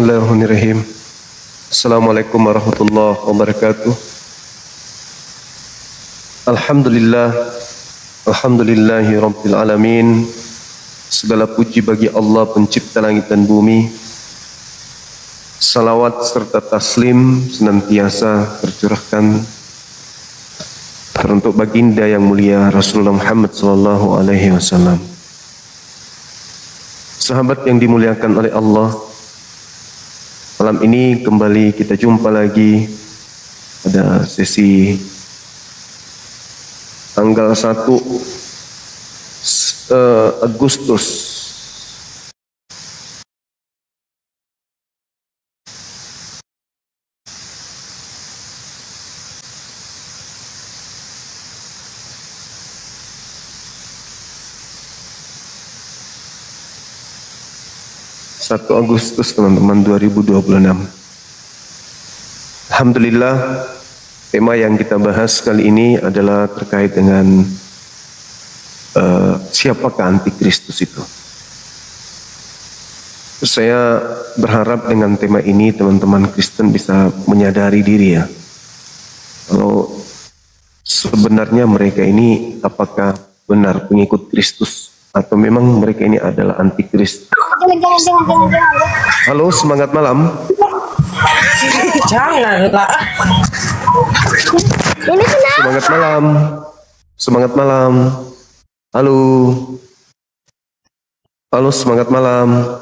Bismillahirrahmanirrahim. Assalamualaikum warahmatullahi wabarakatuh. Alhamdulillah, alhamdulillahi rabbil alamin. Segala puji bagi Allah pencipta langit dan bumi. Salawat serta taslim senantiasa tercurahkan teruntuk baginda yang mulia Rasulullah Muhammad sallallahu alaihi wasallam. Sahabat yang dimuliakan oleh Allah, malam ini kembali kita jumpa lagi pada sesi tanggal 1 Agustus teman-teman 2026. Alhamdulillah, tema yang kita bahas kali ini adalah terkait dengan siapakah antikristus itu. Saya berharap dengan tema ini teman-teman Kristen bisa menyadari diri ya, kalau sebenarnya mereka ini apakah benar pengikut Kristus atau memang mereka ini adalah antikristus. Halo, semangat malam. Janganlah. Semangat malam. Semangat malam. Halo. Halo, semangat malam.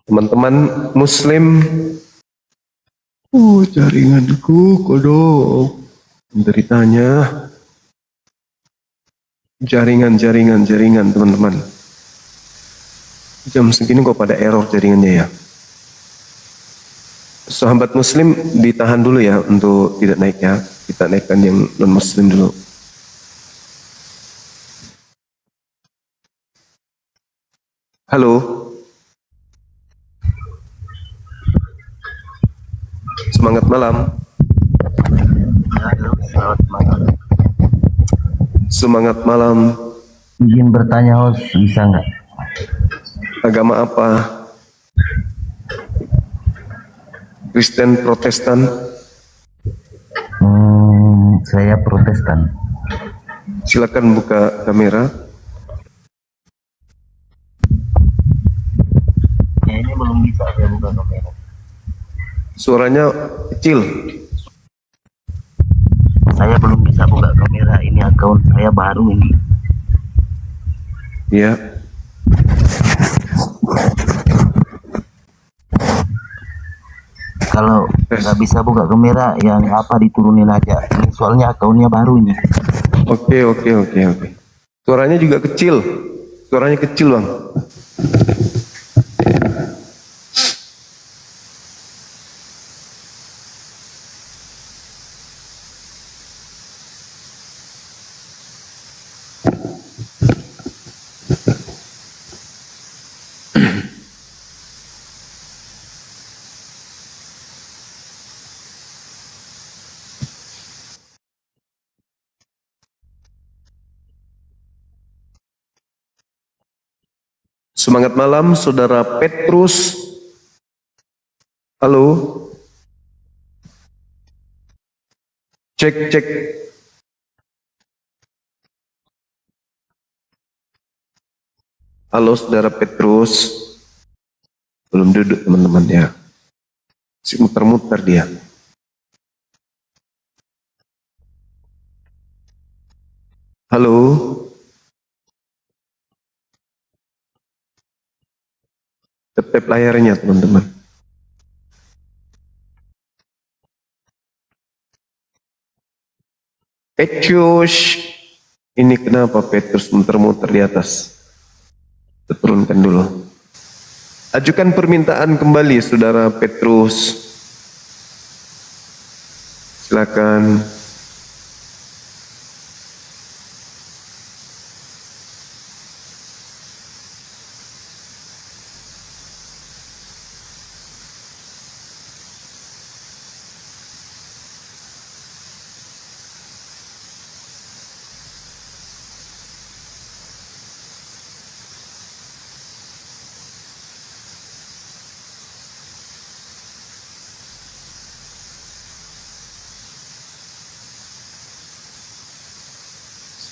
Teman-teman Muslim, jaringanku kodok, menderitanya, jaringan teman-teman. Jam segini kok pada error jaringannya ya. Sahabat Muslim ditahan dulu ya untuk tidak naik ya. Kita naikkan yang non Muslim dulu. Halo. Semangat malam. Halo, selamat malam. Semangat malam. Izin bertanya host, bisa nggak? Agama apa? Kristen, Protestan? Saya Protestan. Silakan buka kamera. Kayaknya belum bisa saya buka kamera. Suaranya kecil. Saya belum bisa buka kamera, ini akun saya baru ini. Ya. Kalau nggak bisa buka kamera, yang apa diturunin aja. Ini soalnya akunnya baru ini. Oke. Suaranya juga kecil. Suaranya kecil, Bang. Semangat malam, Saudara Petrus. Halo. Cek. Halo, Saudara Petrus. Belum duduk teman-teman ya. Si muter-muter dia. Halo. Tap layarnya teman-teman. Petrus. Ini kenapa Petrus muter-muter di atas? Kita turunkan dulu. Ajukan permintaan kembali, Saudara Petrus. Silakan.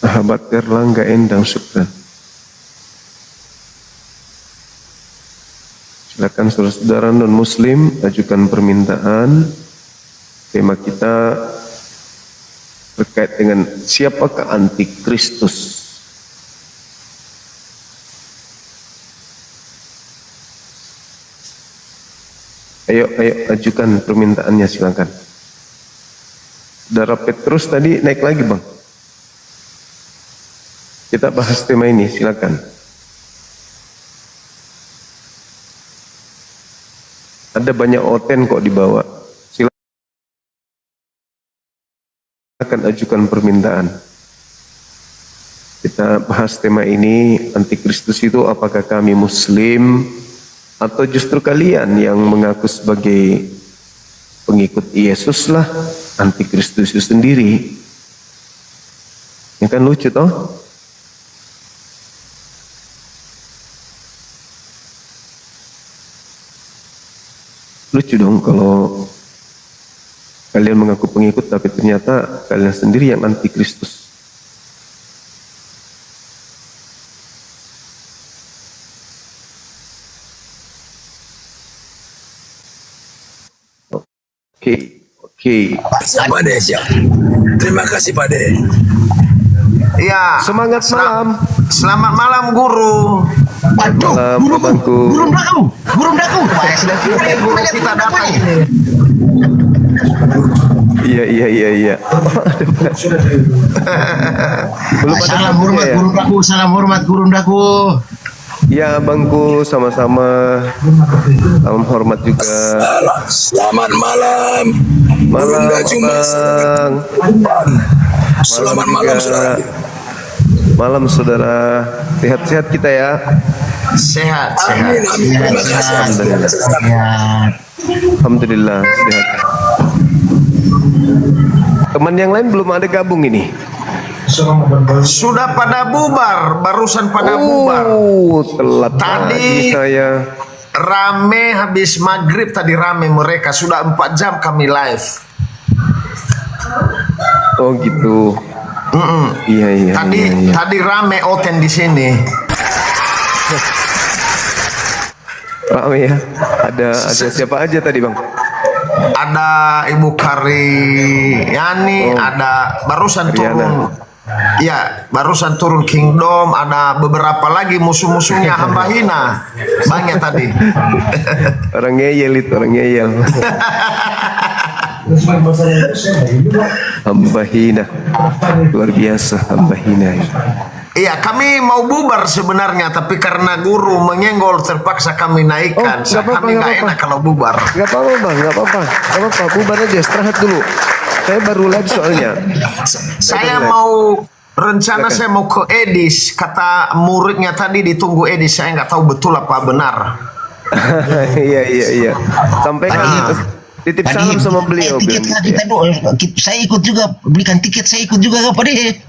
Sahabat Erlangga Endang Sukran. Silakan saudara-saudara non-muslim ajukan permintaan. Tema kita terkait dengan siapakah antikristus. Ayo ajukan permintaannya, silakan. Saudara Petrus tadi naik lagi, Bang. Kita bahas tema ini, silakan. Ada banyak oten kok dibawa. Silakan ajukan permintaan. Kita bahas tema ini, antikristus itu apakah kami muslim atau justru kalian yang mengaku sebagai pengikut Yesus lah antikristus itu sendiri. Ini kan lucu toh? Lucu dong kalau kalian mengaku pengikut tapi ternyata kalian sendiri yang antikristus. Oke. Siapa deh siap? Terima kasih Pak De. Iya. Semangat malam. Selamat malam guru. Waduh, Bangku. burung daku. Wah, sudah Guru kita datang ini. Iya. Belum ada salam tamunya hormat ya? burung daku, salam hormat burung daku. Ya Bangku, sama-sama. Salam hormat juga. Selamat malam. Malam Burung Cuma Bang. Selamat malam saudara. Malam saudara. Sehat-sehat kita ya. Sehat. Amin. Terima kasih. Alhamdulillah sehat. Teman yang lain belum ada gabung ini. Sudah pada bubar, barusan pada bubar. Telat Tadi- lagi saya. Rame habis maghrib tadi rame mereka. Sudah 4 jam kami live. Oh gitu. Iya. Tadi rame oten di sini. Rame ya. Ada siapa aja tadi Bang? Ada Ibu Karyani, ada barusan Riana. turun. Ya, barusan turun Kingdom, ada beberapa lagi musuh-musuhnya hamba hina. Banyak tadi. Orang ngeyel itu, orang ngeyel. Hamba hina. Luar biasa hamba hina. Iya, kami mau bubar sebenarnya, tapi karena guru menyenggol terpaksa kami naikkan. Oh, nggak apa-apa, Kami nggak nggak apa-apa. enak kalau bubar. Gak apa-apa Bang, gak apa-apa. Bubar aja, istirahat dulu. Saya baru live soalnya. Saya mau rencana saya mau ke Edis. Kata muridnya tadi ditunggu Edis. Saya nggak tahu betul apa benar. Iya. Sampaikan titip salam sama beliau. Tiket bilang kita gitu ya. saya ikut juga belikan tiket, saya ikut juga Pak De.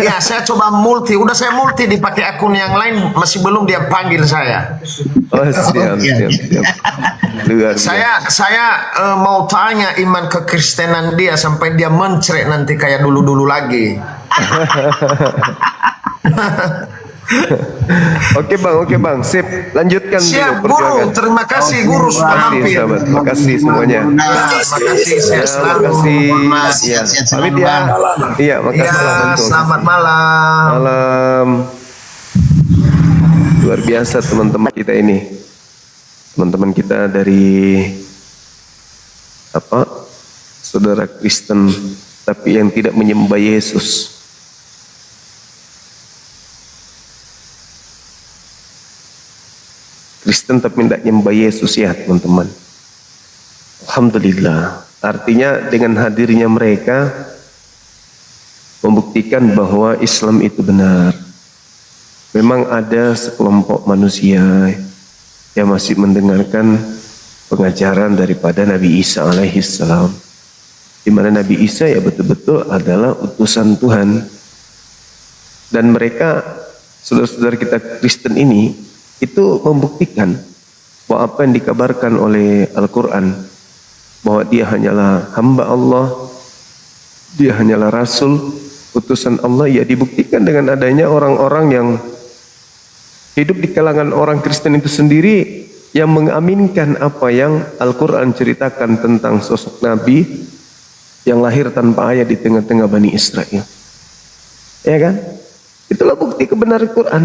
Ya, saya coba multi. Udah saya multi dipakai akun yang lain. Masih belum dia panggil saya. Oh siap. Luar biasa. Saya mau tanya iman kekristenan dia sampai dia mencret nanti kayak dulu-dulu lagi. Oke bang, sip. Lanjutkan Siap dulu guru, perjuangan. terima kasih guru sudah Makasih mampir. sahabat, makasih semuanya. Makasih, sehat selalu. Makasih. Mas. Ya, Sehat pamit selalu, ya. Bang. Iya, makasih. Ya, Bang. selamat malam. Malam. Luar biasa teman-teman kita ini. Teman-teman kita dari saudara Kristen tapi yang tidak menyembah Yesus. Kristen tapi tidak nyembah Yesus ya teman-teman. Alhamdulillah. Artinya dengan hadirnya mereka membuktikan bahwa Islam itu benar. Memang ada sekelompok manusia yang masih mendengarkan pengajaran daripada Nabi Isa alaihissalam, di mana Nabi Isa ya betul-betul adalah utusan Tuhan. Dan mereka, saudara-saudara kita Kristen ini, itu membuktikan bahwa apa yang dikabarkan oleh Al-Quran, bahwa dia hanyalah hamba Allah, dia hanyalah Rasul, utusan Allah, ya dibuktikan dengan adanya orang-orang yang hidup di kalangan orang Kristen itu sendiri yang mengaminkan apa yang Al-Quran ceritakan tentang sosok Nabi yang lahir tanpa ayah di tengah-tengah Bani Israel. Ya kan? Itulah bukti kebenaran Quran.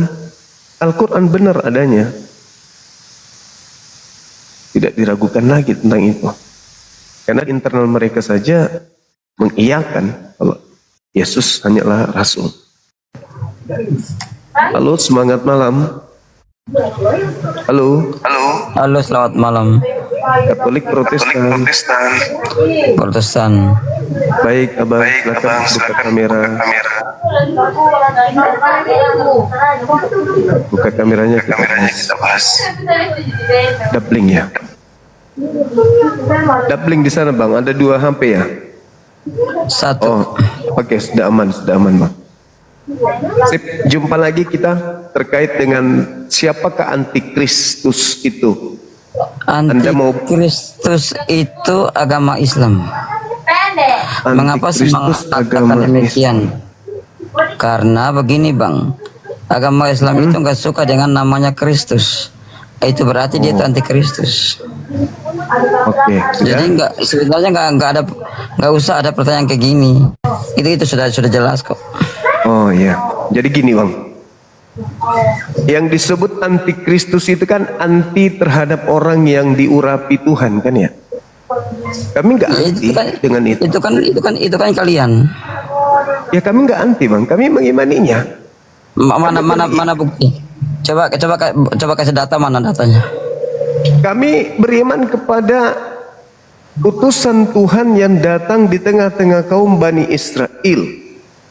Al-Quran benar adanya. Tidak diragukan lagi tentang itu. Karena internal mereka saja mengiyakan kalau Yesus hanyalah Rasul. Halo, semangat malam. Halo. Halo, selamat malam. Katolik Protestan. Protestan. Baik, Abang, silakan buka kamera. Buka kameranya, kita bahas. Doubling ya. Doubling di sana, Bang. Ada 2 HP ya? Satu. Oh, oke, sudah aman, Bang. Sip, jumpa lagi kita terkait dengan siapakah antikristus itu. Anda mau Antikristus itu agama Islam. Mengapa antikristus mengatakan agama demikian? Karena begini Bang, agama Islam itu nggak suka dengan namanya Kristus. Itu berarti dia itu antikristus. Oke, Jadi sudah. sebenarnya nggak usah ada pertanyaan kayak gini. Itu sudah jelas kok. Oh ya, jadi gini Bang. Yang disebut antikristus itu kan anti terhadap orang yang diurapi Tuhan kan ya? Kami nggak Ya, anti dengan itu. Itu kan kalian. Ya kami nggak anti Bang, kami mengimaninya. Mana bukti? Coba kasih data, mana datanya? Kami beriman kepada utusan Tuhan yang datang di tengah-tengah kaum Bani Israel.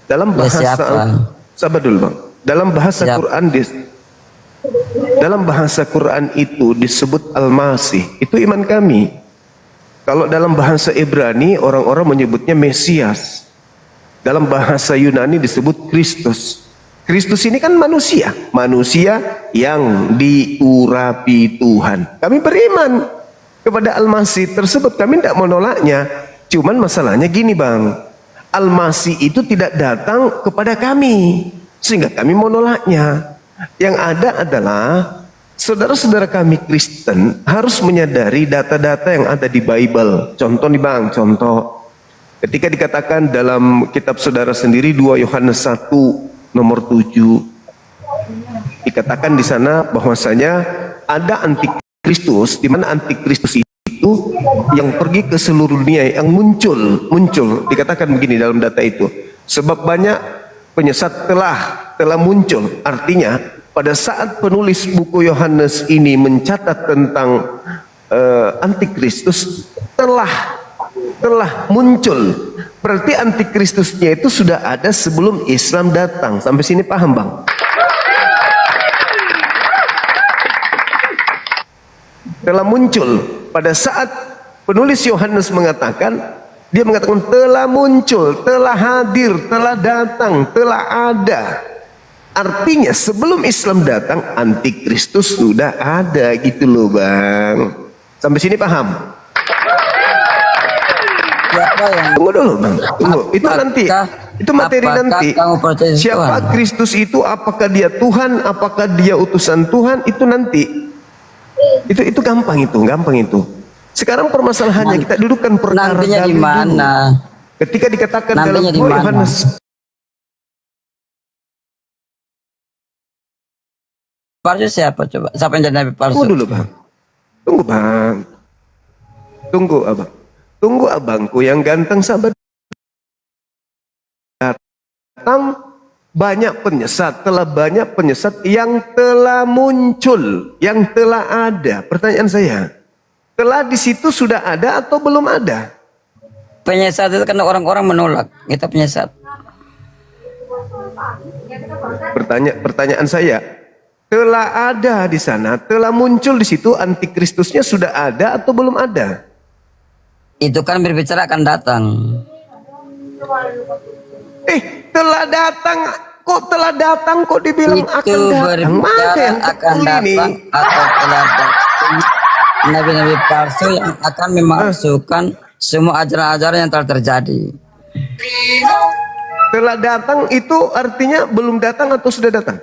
Dalam bahasa, siapa? sabar dulu Bang. Dalam bahasa Siap. dalam bahasa Quran itu disebut Al-Masih. Itu iman kami. Kalau dalam bahasa Ibrani orang-orang menyebutnya Mesias. Dalam bahasa Yunani disebut Kristus. Kristus ini kan manusia yang diurapi Tuhan. Kami beriman kepada Al-Masih tersebut, kami tidak menolaknya. Cuman masalahnya gini Bang, Al-Masih itu tidak datang kepada kami sehingga kami menolaknya. Yang ada adalah saudara-saudara kami Kristen harus menyadari data-data yang ada di Bible. Contoh nih Bang, contoh. Ketika dikatakan dalam kitab saudara sendiri 2 Yohanes 1 nomor 7, dikatakan di sana bahwasanya ada antikristus, di mana antikristus itu yang pergi ke seluruh dunia, yang muncul dikatakan begini dalam data itu, sebab banyak penyesat telah muncul. Artinya pada saat penulis buku Yohanes ini mencatat tentang antikristus telah muncul, berarti antikristusnya itu sudah ada sebelum Islam datang. Sampai sini paham Bang? Telah muncul pada saat penulis Yohanes mengatakan, dia mengatakan telah muncul, telah hadir, telah datang, telah ada. Artinya sebelum Islam datang antikristus sudah ada gitu loh Bang. Sampai sini paham? Siapa yang Tunggu dulu Bang, tunggu. Itu nanti, itu materi apakah nanti. kamu percaya Siapa Tuhan? Kristus itu? Apakah dia Tuhan? Apakah dia utusan Tuhan? Itu nanti. Itu gampang itu. Sekarang permasalahannya kita dudukkan perkara Nantinya di dalil dulu. mana? Ketika dikatakan dalam Nantinya di 2 mana? Yohanes, Palsu siapa coba? Siapa yang jadi nabi palsu? tunggu dulu Bang. Tunggu Bang. Tunggu Abang. Tunggu abangku yang ganteng, sabar. Datang banyak penyesat, telah banyak penyesat yang telah muncul, yang telah ada. Pertanyaan saya, telah di situ sudah ada atau belum ada? Penyesat itu karena orang-orang menolak. Kita penyesat. Pertanyaan saya, telah ada di sana, telah muncul di situ, antikristusnya sudah ada atau belum ada? Itu kan berbicara akan datang. Telah datang. Kok telah datang? Kok dibilang Itu akan datang? Mana berbicara yang akan betul ini? datang atau telah datang. Nabi-nabi palsu yang akan memasukkan semua ajaran-ajaran yang telah terjadi. Telah datang itu artinya belum datang atau sudah datang?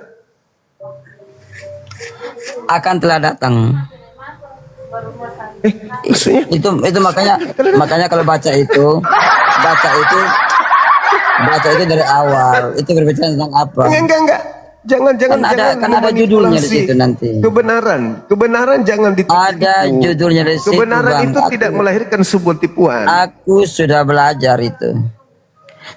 Akan telah datang. Maksudnya? Itu makanya kalau baca itu dari awal. Itu berbicara tentang apa? Enggak. Jangan Kan ada judulnya di situ nanti. Kebenaran jangan ditipu. Ada judulnya di situ, Kebenaran Bang. itu tidak melahirkan sebuah tipuan. Aku sudah belajar itu.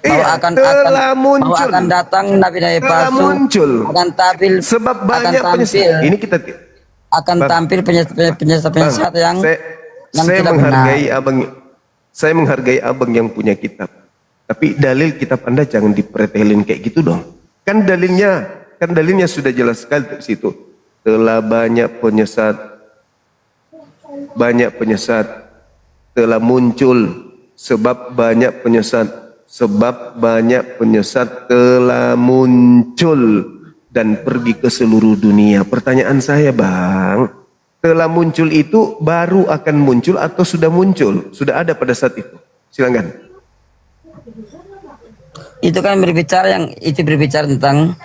Iya, telah muncul. Bahwa akan datang nabi-nabi Telah palsu. muncul. Akan tampil. Sebab akan banyak penyesat. Ini kita akan tampil penyesat yang saya tidak menghargai abang. Saya menghargai abang yang punya kitab. Tapi dalil kitab Anda jangan dipretelin kayak gitu dong. Kan dalilnya sudah jelas sekali di situ. Telah banyak penyesat telah muncul sebab banyak penyesat telah muncul dan pergi ke seluruh dunia. Pertanyaan saya, Bang, telah muncul itu baru akan muncul atau sudah muncul? Sudah ada pada saat itu? Silakan. itu kan berbicara tentang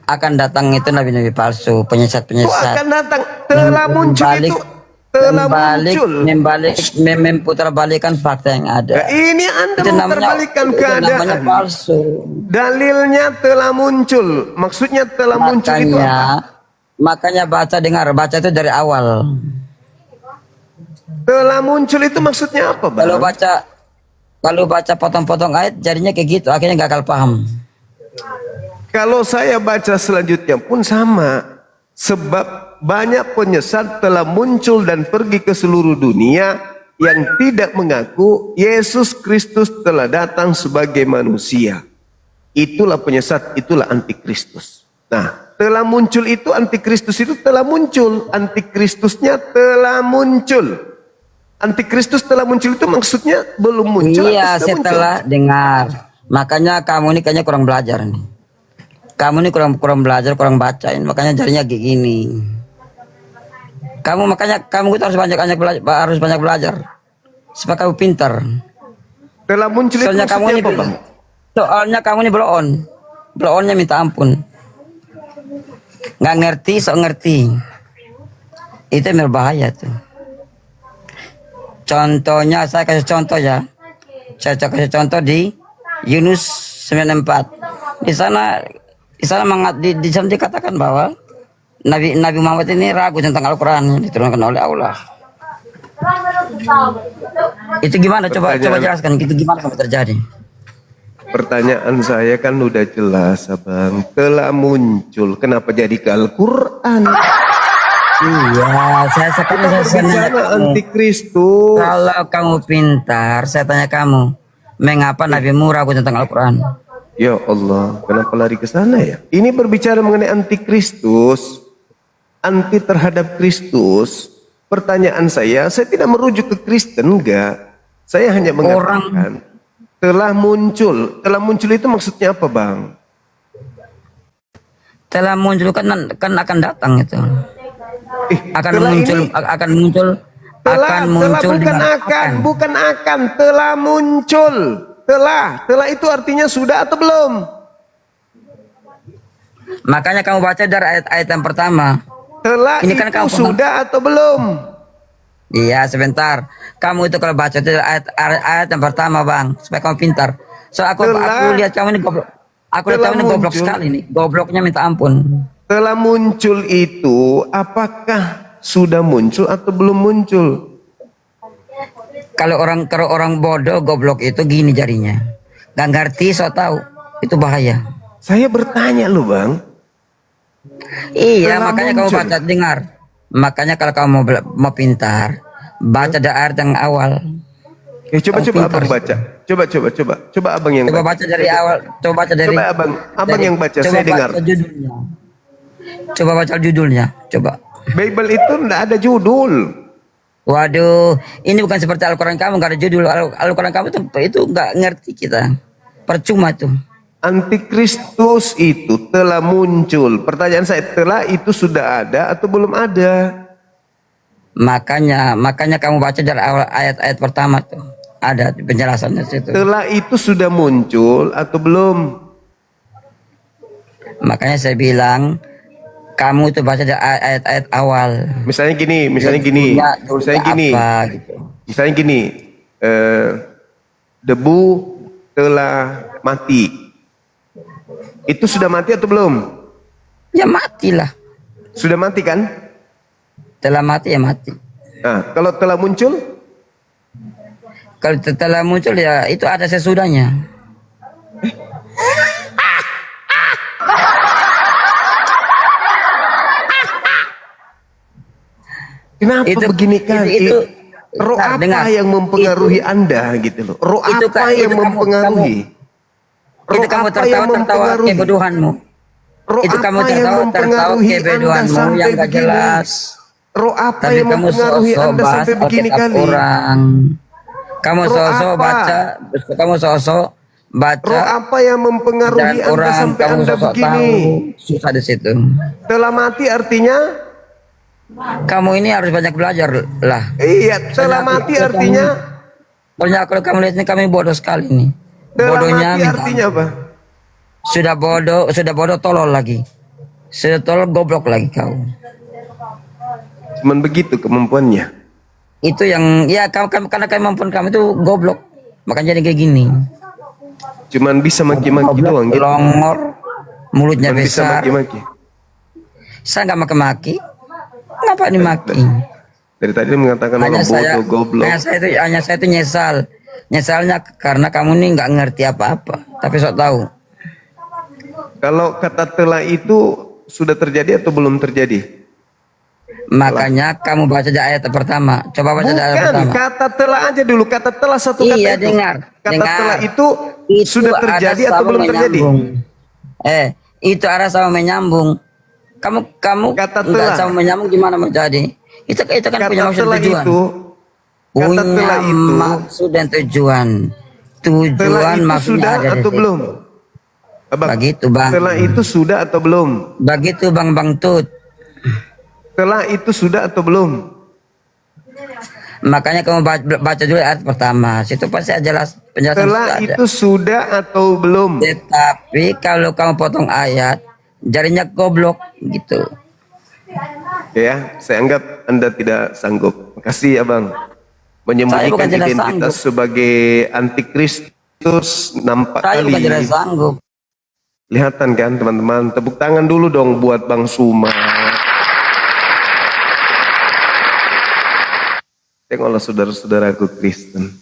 akan datang itu nabi-nabi palsu, penyesat-penyesat. Akan datang, telah muncul itu, telah muncul. Memutarbalikkan fakta yang ada. Nah, ini Anda Itu memutarbalikkan keadaan. namanya palsu. Dalilnya telah muncul. Maksudnya telah muncul itu apa? Makanya baca itu dari awal. Telah muncul itu maksudnya apa, Bang? Kalau baca potong-potong ayat jadinya kayak gitu, akhirnya nggak akan paham. Kalau saya baca selanjutnya pun sama. Sebab banyak penyesat telah muncul dan pergi ke seluruh dunia yang tidak mengaku Yesus Kristus telah datang sebagai manusia. Itulah penyesat, itulah antikristus. Nah, telah muncul itu, antikristus itu telah muncul. Antikristusnya telah muncul. Antikristus telah muncul itu maksudnya belum muncul. Iya, setelah dengar. Makanya kamu ini kayaknya kurang belajar nih. Kamu ini kurang belajar, kurang bacain. Makanya jadinya kayak gini. Kamu itu harus banyak belajar. Supaya kamu pintar. Telah muncul itu Soalnya kamu maksudnya ini apa, Bang? kamu ini blow-onnya minta ampun. Nggak ngerti, sok ngerti. Itu yang berbahaya tuh. Contohnya saya kasih contoh ya. Saya kasih contoh di Yunus 94. Di sana dikatakan bahwa Nabi Muhammad ini ragu tentang Al-Quran yang diturunkan oleh Allah. Itu gimana? Coba jelaskan. Itu gimana sampai terjadi? Pertanyaan saya kan udah jelas, Abang. Telah muncul. Kenapa jadi ke Al-Quran? Iya, saya Bicara kamu. antikristus. Kalau kamu pintar, saya tanya kamu, mengapa Nabi ragu tentang Al-Quran? Ya Allah, kenapa lari ke sana ya? Ini berbicara mengenai antikristus, anti terhadap Kristus. Pertanyaan saya tidak merujuk ke Kristen, enggak. Saya hanya mengatakan telah muncul. Telah muncul itu maksudnya apa, Bang? Telah muncul kan akan datang itu. Akan muncul bukan akan, telah muncul. Telah itu artinya sudah atau belum? Makanya kamu baca dari ayat yang pertama. Telah Ini kan itu kamu sudah atau belum? Iya, sebentar. Kamu itu kalau baca itu ayat yang pertama, Bang, supaya kamu pintar. So aku lihat kamu ini goblok. Aku lihat kamu ini goblok sekali nih. Gobloknya minta ampun. Telah muncul itu apakah sudah muncul atau belum muncul? Kalau orang bodoh goblok itu gini jadinya. Gak ngerti, so tahu. Itu bahaya. Saya bertanya loh Bang. Iya, Telah makanya kamu muncul. baca, dengar. Makanya kalau kamu mau pintar, baca dari ayat yang awal. Coba Kamu abang pintar. baca. Coba abang yang Coba baca. baca dari awal. Coba baca dari. Coba abang yang baca, Coba saya dengar. baca judulnya. Coba baca judulnya. Coba. Bible itu enggak ada judul. Waduh, ini bukan seperti Al-Quran kamu, nggak ada judul. Al-Quran kamu itu nggak ngerti kita. Percuma tuh. Antikristus itu telah muncul. Pertanyaan saya, telah itu sudah ada atau belum ada? Makanya kamu baca dari awal ayat-ayat pertama tuh. Ada penjelasannya situ. Telah itu sudah muncul atau belum? Makanya saya bilang kamu tuh baca dari ayat-ayat awal. Misalnya gini, Apa, gitu. misalnya gini, debu telah mati. Itu sudah mati atau belum? Ya matilah. Sudah mati kan? Telah mati ya mati. Nah, kalau telah muncul, Kalau telah muncul ya itu ada sesudahnya. kenapa Itu- begini kan? itu- Roh Nah, apa dengar. yang mempengaruhi Anda gitu loh? Roh Itu apa kan- yang itu kamu- mempengaruhi? Itu Roh kamu apa yang tertawa mempengaruhi? kebodohanmu. Roh Itu kamu apa yang tertawa mempengaruhi Anda kebodohanmu sampai yang gak begini? jelas. Roh apa Tapi yang kamu mempengaruhi sosok Anda bahas sampai begini Alkitab kali? orang. Kamu Roh sosok apa? baca, kamu sosok baca Roh apa yang mempengaruhi dan Anda orang, sampai kamu Anda sosok begini? tahu. Susah di situ. Telah mati artinya? Kamu ini harus banyak belajar lah. Iya, telah Soalnya mati aku- artinya? Soalnya kalau kamu lihat ini kami bodoh sekali nih. Telah Bodohnya mati minta artinya apa? sudah bodoh tolol lagi. Sudah tolol goblok lagi kau. Cuman begitu kemampuannya. Itu yang ya karena kemampuan kamu itu goblok. Makanya jadi kayak gini. Cuman bisa maki-maki Goblok, doang gitu. longor, mulutnya Cuman bisa besar. maki-maki. Saya nggak maki-maki. Kenapa dimaki? Dari tadi dia mengatakan orang bodoh, goblok. Hanya saya itu nyesal. Nyesalnya karena kamu ini nggak ngerti apa-apa. Tapi sok tahu. Kalau kata telah itu sudah terjadi atau belum terjadi? Makanya kamu baca di ayat pertama. Coba baca di ayat Bukan, pertama. kata telah aja dulu. Kata telah satu kata Iya, itu. dengar. Kata dengar. telah itu sudah ada terjadi atau sama belum terjadi? menyambung. Itu arah sama menyambung. Kamu Kata nggak telah. sama menyambung gimana mau jadi? Itu kan punya Kata maksud telah tujuan. itu, kata Punya telah itu, maksud dan tujuan. telah Tujuan itu maksudnya sudah ada di atau situ. belum? Abang, Begitu bang. telah itu sudah atau belum? Begitu bang Tut. Telah itu sudah atau belum? Makanya kamu baca dulu ayat pertama. Situ pasti jelas penjelasan Telah sudah ada. itu sudah atau belum? Tetapi kalau kamu potong ayat, jarinya goblok gitu. Ya, saya anggap Anda tidak sanggup. Makasih Abang. Saya Menyembunyikan bukan tidak identitas sebagai antikristus nampak Saya kali. bukan tidak sanggup. Lihatan kan teman-teman. Tepuk tangan dulu dong buat Bang Suma. Tengoklah saudara-saudaraku Kristen.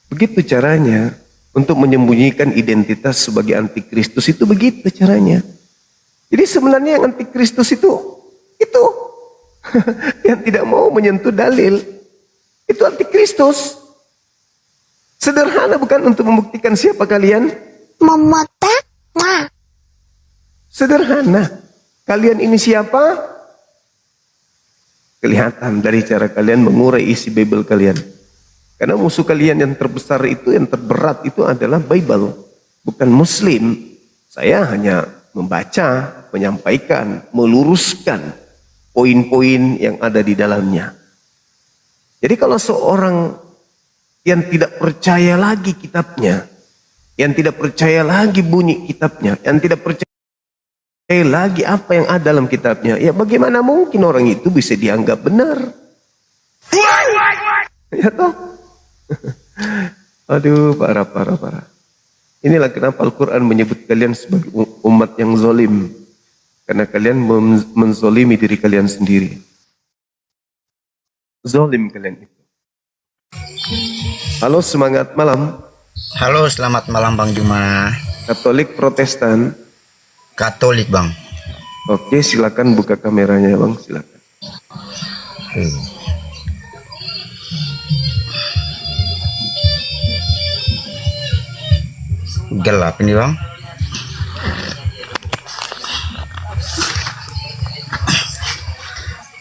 Begitu caranya untuk menyembunyikan identitas sebagai antikristus itu begitu caranya. Jadi sebenarnya yang antikristus itu yang tidak mau menyentuh dalil itu antikristus. Sederhana bukan untuk membuktikan siapa kalian? Memetak Sederhana. Kalian ini siapa? Kelihatan dari cara kalian mengurai isi Bible kalian. Karena musuh kalian yang terbesar itu, yang terberat itu adalah Bible. Bukan Muslim. Saya hanya membaca, menyampaikan, meluruskan poin-poin yang ada di dalamnya. Jadi kalau seorang yang tidak percaya lagi kitabnya, yang tidak percaya lagi bunyi kitabnya, yang tidak percaya lagi apa yang ada dalam kitabnya, ya bagaimana mungkin orang itu bisa dianggap benar? Ya toh? Aduh, parah. Inilah kenapa Al-Quran menyebut kalian sebagai umat yang zolim. Karena kalian menzolimi diri kalian sendiri. Zolim kalian itu. Halo, semangat malam. Halo, selamat malam Bang Juma. Katolik, Protestan, Katolik bang. Oke, silakan buka kameranya bang, silakan. Gelap ini bang.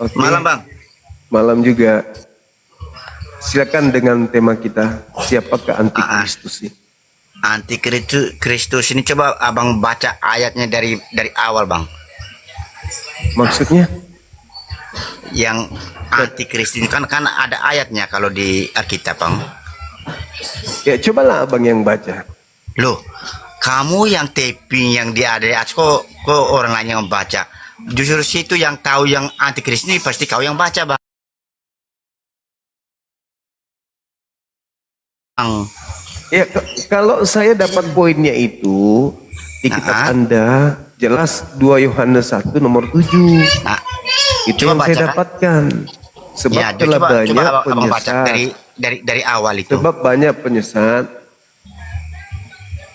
Oke. Malam bang. Malam juga. Silakan dengan tema kita, siapakah antikristus sih? Antikristus ini coba abang baca ayatnya dari awal bang. Maksudnya? Yang antikristus kan ada ayatnya kalau di Alkitab bang. Ya cobalah abang yang baca. Loh, kamu yang taping yang dia ada di atas kok orang lain yang baca. Justru situ yang tahu yang antikristus ini pasti kau yang baca bang. Ya kalau saya dapat poinnya itu di kitab Anda jelas 2 Yohanes 1 nomor 7. Nah, Itu coba yang saya baca, kan? dapatkan. Sebab Ya, telah banyak abang baca penyesat. dari awal itu. Sebab banyak penyesat.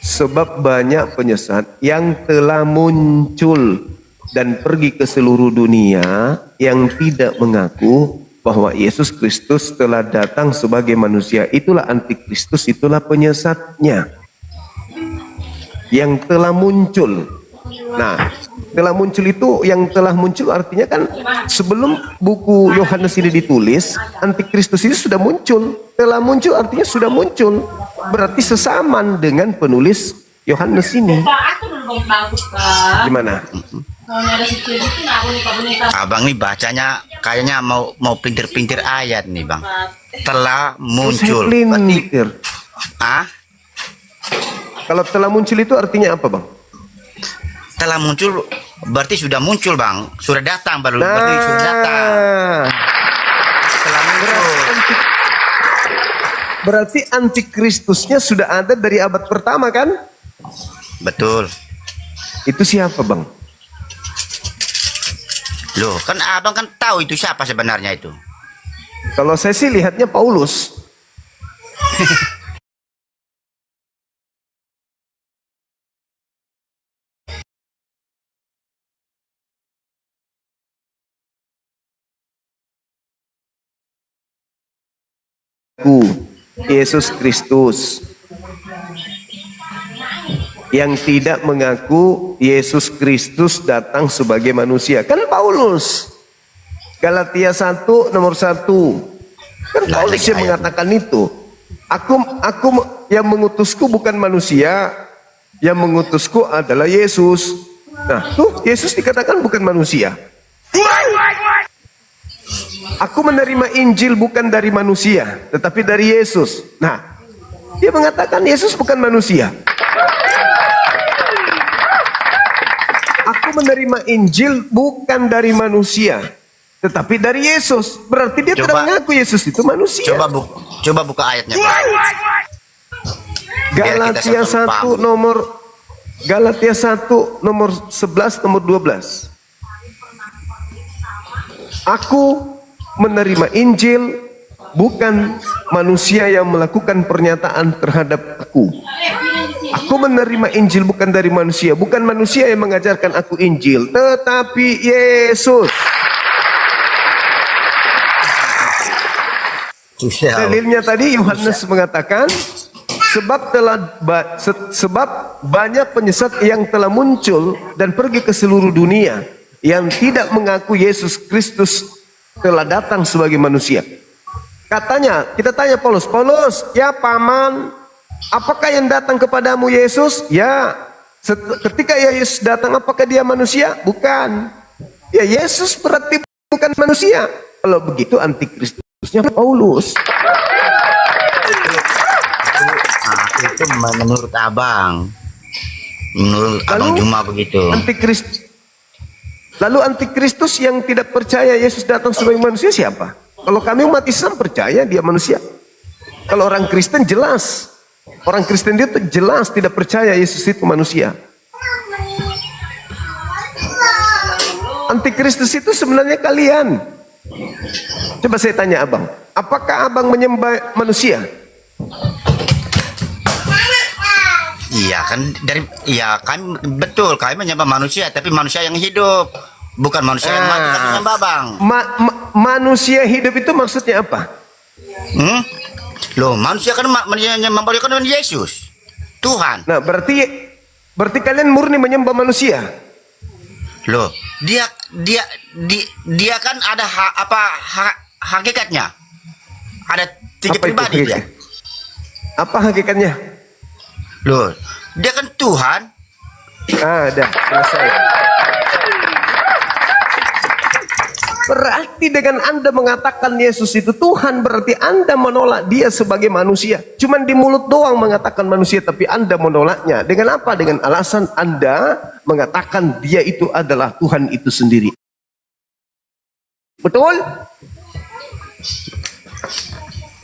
Sebab banyak penyesat yang telah muncul dan pergi ke seluruh dunia yang tidak mengaku bahwa Yesus Kristus telah datang sebagai manusia. Itulah antikristus, itulah penyesatnya yang telah muncul. Nah, telah muncul itu, yang telah muncul artinya kan sebelum buku Yohanes ini ditulis, antikristus ini sudah muncul. Telah muncul artinya sudah muncul. Berarti sesaman dengan penulis Yohanes ini. Gimana? Abang nih bacanya kayaknya mau pintir-pintir ayat nih bang. Telah muncul. Pelintir. Ah? Kalau telah muncul itu artinya apa bang? Telah muncul berarti sudah muncul bang. Sudah datang baru berarti sudah datang. Telah muncul. Berarti antikristusnya sudah ada dari abad pertama kan? Betul. Itu siapa bang? Loh, kan abang kan tahu itu siapa sebenarnya itu. Kalau saya sih lihatnya Paulus. Yesus Kristus. Yang tidak mengaku Yesus Kristus datang sebagai manusia. Kan Paulus. Galatia 1 nomor 1. Kan Paulus yang mengatakan itu. Aku yang mengutusku bukan manusia. Yang mengutusku adalah Yesus. Nah, tuh Yesus dikatakan bukan manusia. Aku menerima Injil bukan dari manusia, tetapi dari Yesus. Nah, dia mengatakan Yesus bukan manusia. Aku menerima Injil bukan dari manusia, tetapi dari Yesus. Berarti dia tidak mengaku Yesus itu manusia. Coba buka ayatnya. Bang. Galatia 1 nomor 11 nomor 12. Aku menerima Injil bukan manusia yang melakukan pernyataan terhadap aku. Aku menerima Injil bukan dari manusia, bukan manusia yang mengajarkan aku Injil, tetapi Yesus. Dalilnya tadi Yohanes mengatakan sebab banyak penyesat yang telah muncul dan pergi ke seluruh dunia yang tidak mengaku Yesus Kristus telah datang sebagai manusia. Katanya, kita tanya Paulus, ya paman, apakah yang datang kepadamu Yesus? Ya, ketika Yesus datang, apakah dia manusia? Bukan. Ya, Yesus berarti bukan manusia. Kalau begitu antikristusnya Paulus. Itu menurut abang. Menurut abang Juma begitu. Lalu antikristus yang tidak percaya Yesus datang sebagai manusia siapa? Kalau kami umat Islam percaya dia manusia. Kalau orang Kristen jelas. Orang Kristen itu jelas tidak percaya Yesus itu manusia. Antikristus itu sebenarnya kalian. Coba saya tanya abang. Apakah abang menyembah manusia? Iya kan kami betul kami menyembah manusia tapi manusia yang hidup bukan manusia yang mati tapi menyembah bang. Manusia hidup itu maksudnya apa? Loh manusia kan menyembah Yesus Tuhan. Nah, berarti kalian murni menyembah manusia. Loh, dia kan ada hakikatnya. Ada tiga Apa itu pribadi dia. hakikat? Apa hakikatnya? Loh, dia kan Tuhan. Dah selesai. Berarti dengan Anda mengatakan Yesus itu Tuhan, berarti Anda menolak dia sebagai manusia. Cuman di mulut doang mengatakan manusia, tapi Anda menolaknya. Dengan apa? Dengan alasan Anda mengatakan dia itu adalah Tuhan itu sendiri. Betul?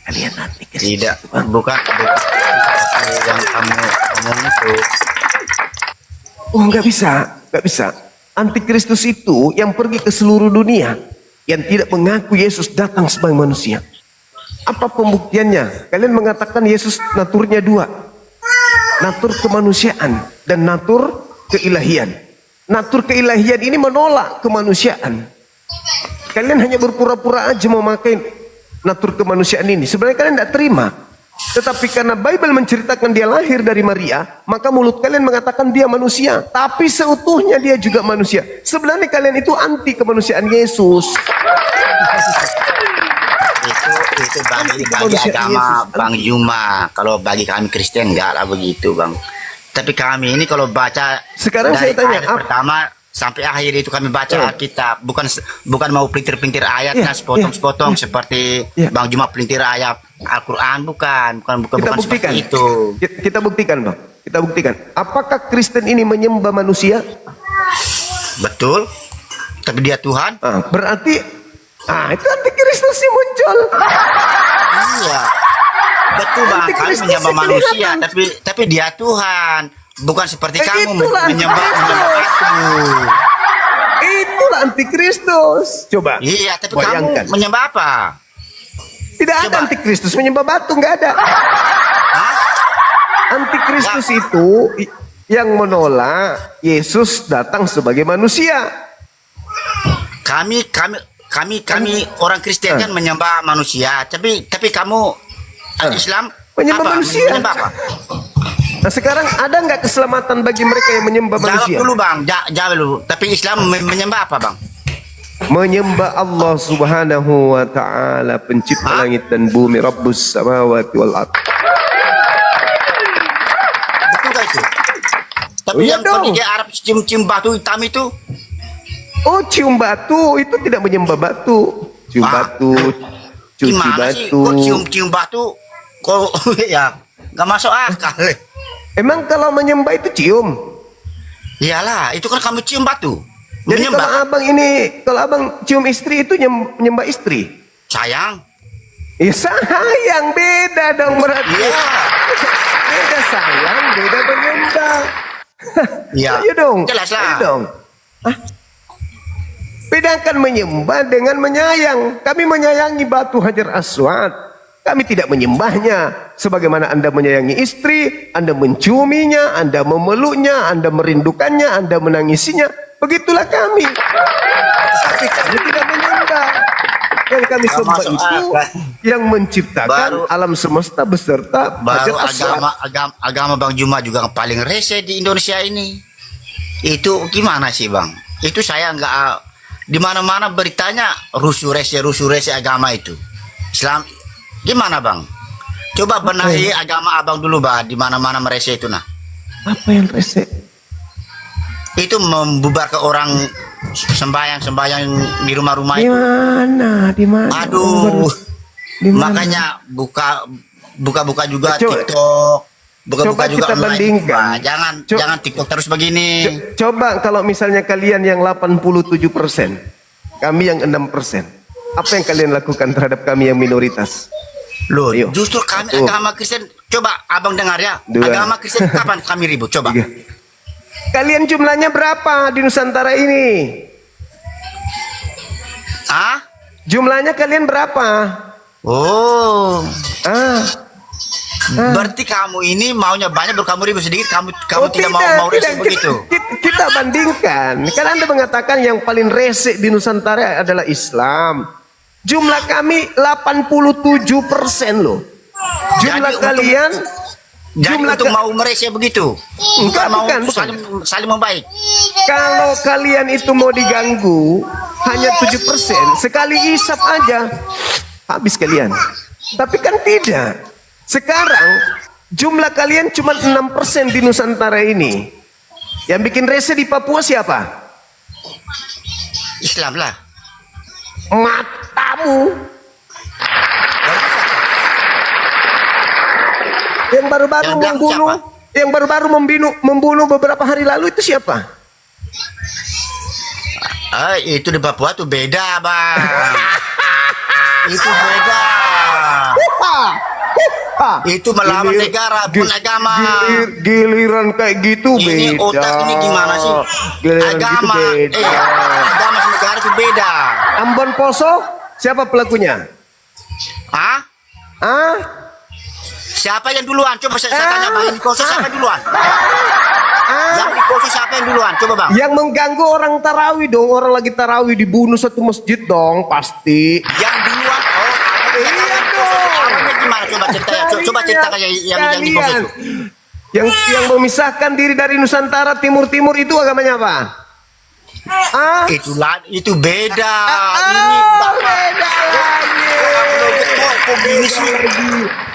Kalian nanti Tidak, bukan yang kamu ngomong itu. Oh, nggak bisa. Antikristus itu yang pergi ke seluruh dunia, yang tidak mengaku Yesus datang sebagai manusia. Apa pembuktiannya? Kalian mengatakan Yesus naturnya dua, natur kemanusiaan dan natur keilahian. Natur keilahian ini menolak kemanusiaan. Kalian hanya berpura-pura aja memakai natur kemanusiaan ini. Sebenarnya kalian tidak terima. Tetapi karena Bible menceritakan dia lahir dari Maria, maka mulut kalian mengatakan dia manusia. Tapi seutuhnya dia juga manusia. Sebenarnya kalian itu anti kemanusiaan Yesus. Itu bagi agama Yesus. Bang Juma. Kalau bagi kami Kristen enggak lah begitu Bang. Tapi kami ini kalau baca Sekarang dari saya tanya, ayat pertama sampai akhir itu kami baca Alkitab, bukan mau pelintir-pelintir ayatnya sepotong-sepotong seperti Bang Juma pelintir ayat Al-Quran, bukan Kita buktikan. seperti itu. Kita buktikan, Bang. Kita buktikan. Apakah Kristen ini menyembah manusia? Betul. Tapi dia Tuhan. Berarti itu antikristusnya muncul. Iya. Betul Bang, kami Antikristus menyembah itu manusia, kelihatan. tapi dia Tuhan. Bukan seperti kamu itulah menyembah aku. Itulah antikristus. Coba. Iya, tapi bayangkan. kamu menyembah apa? Tidak ada Coba. antikristus menyembah batu, nggak ada. Hah? Antikristus itu yang menolak Yesus datang sebagai manusia. Kami orang Kristen kan menyembah manusia, tapi kamu Islam Menyembah apa? manusia. Menyembah apa? Nah, sekarang ada nggak keselamatan bagi mereka yang menyembah Jawab manusia? dulu Bang, jawab dulu. Tapi Islam menyembah apa Bang? Menyembah Allah Subhanahu wa taala, pencipta langit dan bumi, Rabbus samawati wal ardh. Betul gak itu? Tapi Oh, iya yang dong. pergi ke Arab cium-cium batu hitam itu, Oh, cium batu itu tidak menyembah batu. Cium batu, cuci gimana sih? batu. Kok cium-cium batu? Kok ya gak masuk akal. Emang kalau menyembah itu cium? Iyalah, itu kan kamu cium batu. Jadi Menyembah. kalau abang cium istri itu menyembah istri. Sayang. Ya sayang, beda dong berarti. Iya. Beda sayang, beda menyembah. Iya. Ayo dong. Jelas lah. Ayo dong. Bedakan menyembah dengan menyayang. Kami menyayangi batu Hajar Aswad. Kami tidak menyembahnya. Sebagaimana Anda menyayangi istri, Anda menciuminya, Anda memeluknya, Anda merindukannya, Anda menangisinya. Begitulah kami. Tapi kami tidak menyembah. Yang kami Gak sembah masuk itu akal. yang menciptakan alam semesta beserta Baru Hajar Aswad. agama Bang Juma juga yang paling rese di Indonesia ini. Itu gimana sih Bang? Itu saya nggak di mana-mana beritanya rusuh rese agama itu. Islam gimana Bang? Coba benahi agama Abang dulu Bang, di mana-mana merese itu nah. Apa yang rese? Itu membubar ke orang sembahyang di rumah-rumah Di itu. mana? Di mana? Aduh. Di mana? Makanya buka juga Coba- TikTok, buka-buka coba juga kita online. bandingkan. Wah, jangan TikTok terus begini. Coba kalau misalnya kalian yang 87%, kami yang 6%. Apa yang kalian lakukan terhadap kami yang minoritas? Loh, Ayo. justru kami Satu. agama Kristen. Coba Abang dengar ya. Dua. Agama Kristen kapan kami ribut? Coba. 3. Kalian jumlahnya berapa di Nusantara ini? Ah? Jumlahnya kalian berapa? Oh. Berarti kamu ini maunya banyak, baru kamu ribut sedikit. Kamu Oh, tidak mau rese tidak. begitu. Kita bandingkan. Kan Anda mengatakan yang paling rese di Nusantara adalah Islam. Jumlah kami 87% loh. Jumlah Jadi kalian Jadi jumlah untuk mau merese begitu. Bukan mau bukan. saling membaik. Kalau kalian itu mau diganggu hanya 7%, sekali isap aja habis kalian. Tapi kan tidak. Sekarang jumlah kalian cuma 6% di Nusantara ini. Yang bikin rese di Papua siapa? Islam lah. Matamu. Yang baru-baru Yang bilang membunuh, siapa? yang baru-baru membunuh beberapa hari lalu itu siapa? Itu di Papua tuh beda, Bang. Itu beda. Itu melawan negara, pun agama. Giliran kayak gitu Ini beda. otak ini gimana sih? Giliran Agama, gitu beda. agama sama negara itu beda. Ambon Poso, siapa pelakunya? Hah? Ah? Siapa yang duluan? Coba saya tanya, Bang. Yang di Poso siapa yang duluan? Ah? Yang di Poso siapa yang duluan? Coba, Bang. Yang mengganggu orang tarawih dong, orang lagi tarawih dibunuh satu masjid dong, pasti. Yang duluan, Iya dong. awalnya gimana? Coba cerita ya. Coba ceritakan yang di Poso Kalian. itu. Yang memisahkan diri dari Nusantara Timur itu agamanya apa? Ah? Itu beda. Ah, Ini Bang. beda lagi. Kok gini sih?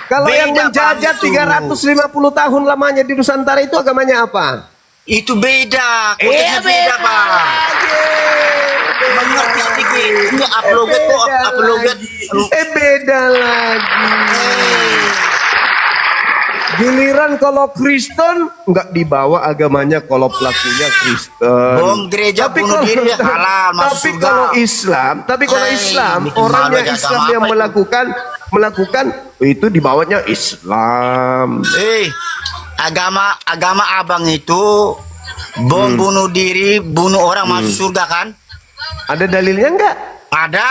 Kalau yang Beda, menjajah Bang, itu. 350 tahun lamanya di Nusantara itu agamanya apa? Itu beda. Konteksnya beda, Bang. Mengerti sedikit. Ini upload kok upload. Beda lagi. Giliran kalau Kristen nggak dibawa agamanya kalau pelakunya Kristen. Bom gereja bunuh diri halal masuk Tapi surga. kalau Islam bikin orangnya malu aja Islam agama yang apa itu? melakukan itu dibawanya Islam. Agama abang itu bom bunuh diri, bunuh orang masuk surga kan? Ada dalilnya nggak? Ada.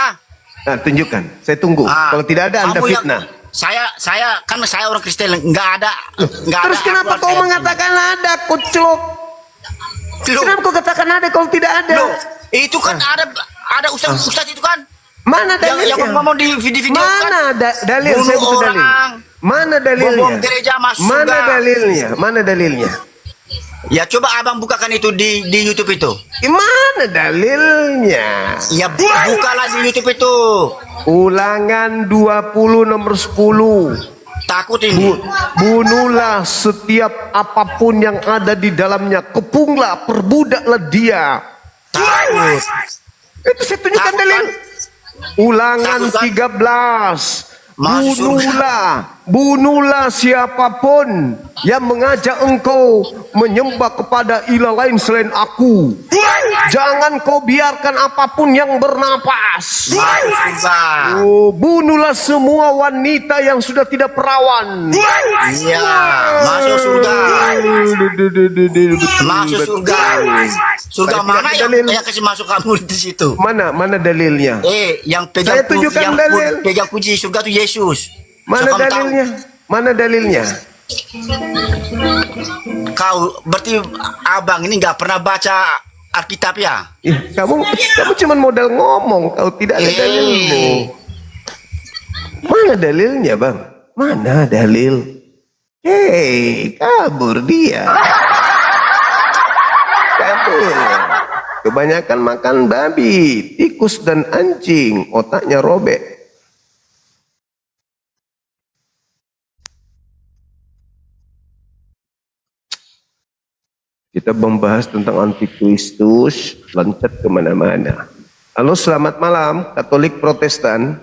Nah, tunjukkan. Saya tunggu. Kalau tidak ada Anda Kamu yang- fitnah. Saya kan saya orang Kristen, nggak ada. Terus kenapa kau mengatakan ada, kucluk? Kenapa kau katakan ada kalau tidak ada? Loh, itu kan ada ustaz itu kan? Mana Yang dalilnya? ngomong di video Mana kan? dalil? Bunuh Saya butuh dalil. orang. Mana dalilnya? Bom gereja masuk Mana surga. dalilnya? Mana dalilnya? Ya coba abang bukakan itu di YouTube itu. Mana dalilnya? Ya bukalah di YouTube itu. Ulangan 20 nomor 10. Takut ini. Bunuhlah setiap apapun yang ada di dalamnya. Kepunglah, perbudaklah dia. Takut. Itu saya tunjukkan Takut, dalil. Ulangan Takut, kan? 13. Masuk Bunuhlah siapapun yang mengajak engkau menyembah kepada ilah lain selain aku. Jangan kau biarkan apapun yang bernapas. Masuk surga. Oh, bunuhlah semua wanita yang sudah tidak perawan. Iya, masuk surga. Masuk surga. Surga Saya mana tidak dalil. yang kasih masuk kamu di situ? Mana dalilnya? Yang pegang Saya tunjukkan dalil. pegang kunci surga itu Yesus. Mana So, kamu tahu. dalilnya? Mana dalilnya? Kau berarti abang ini nggak pernah baca Alkitab ya? Kamu cuma modal ngomong, kau tidak ada dalilmu. Mana dalilnya, Bang? Mana dalil? Hei, kabur dia. Kabur. Kebanyakan makan babi, tikus dan anjing, otaknya robek. Kita membahas tentang antikristus, loncat kemana-mana. Halo, selamat malam, Katolik Protestan.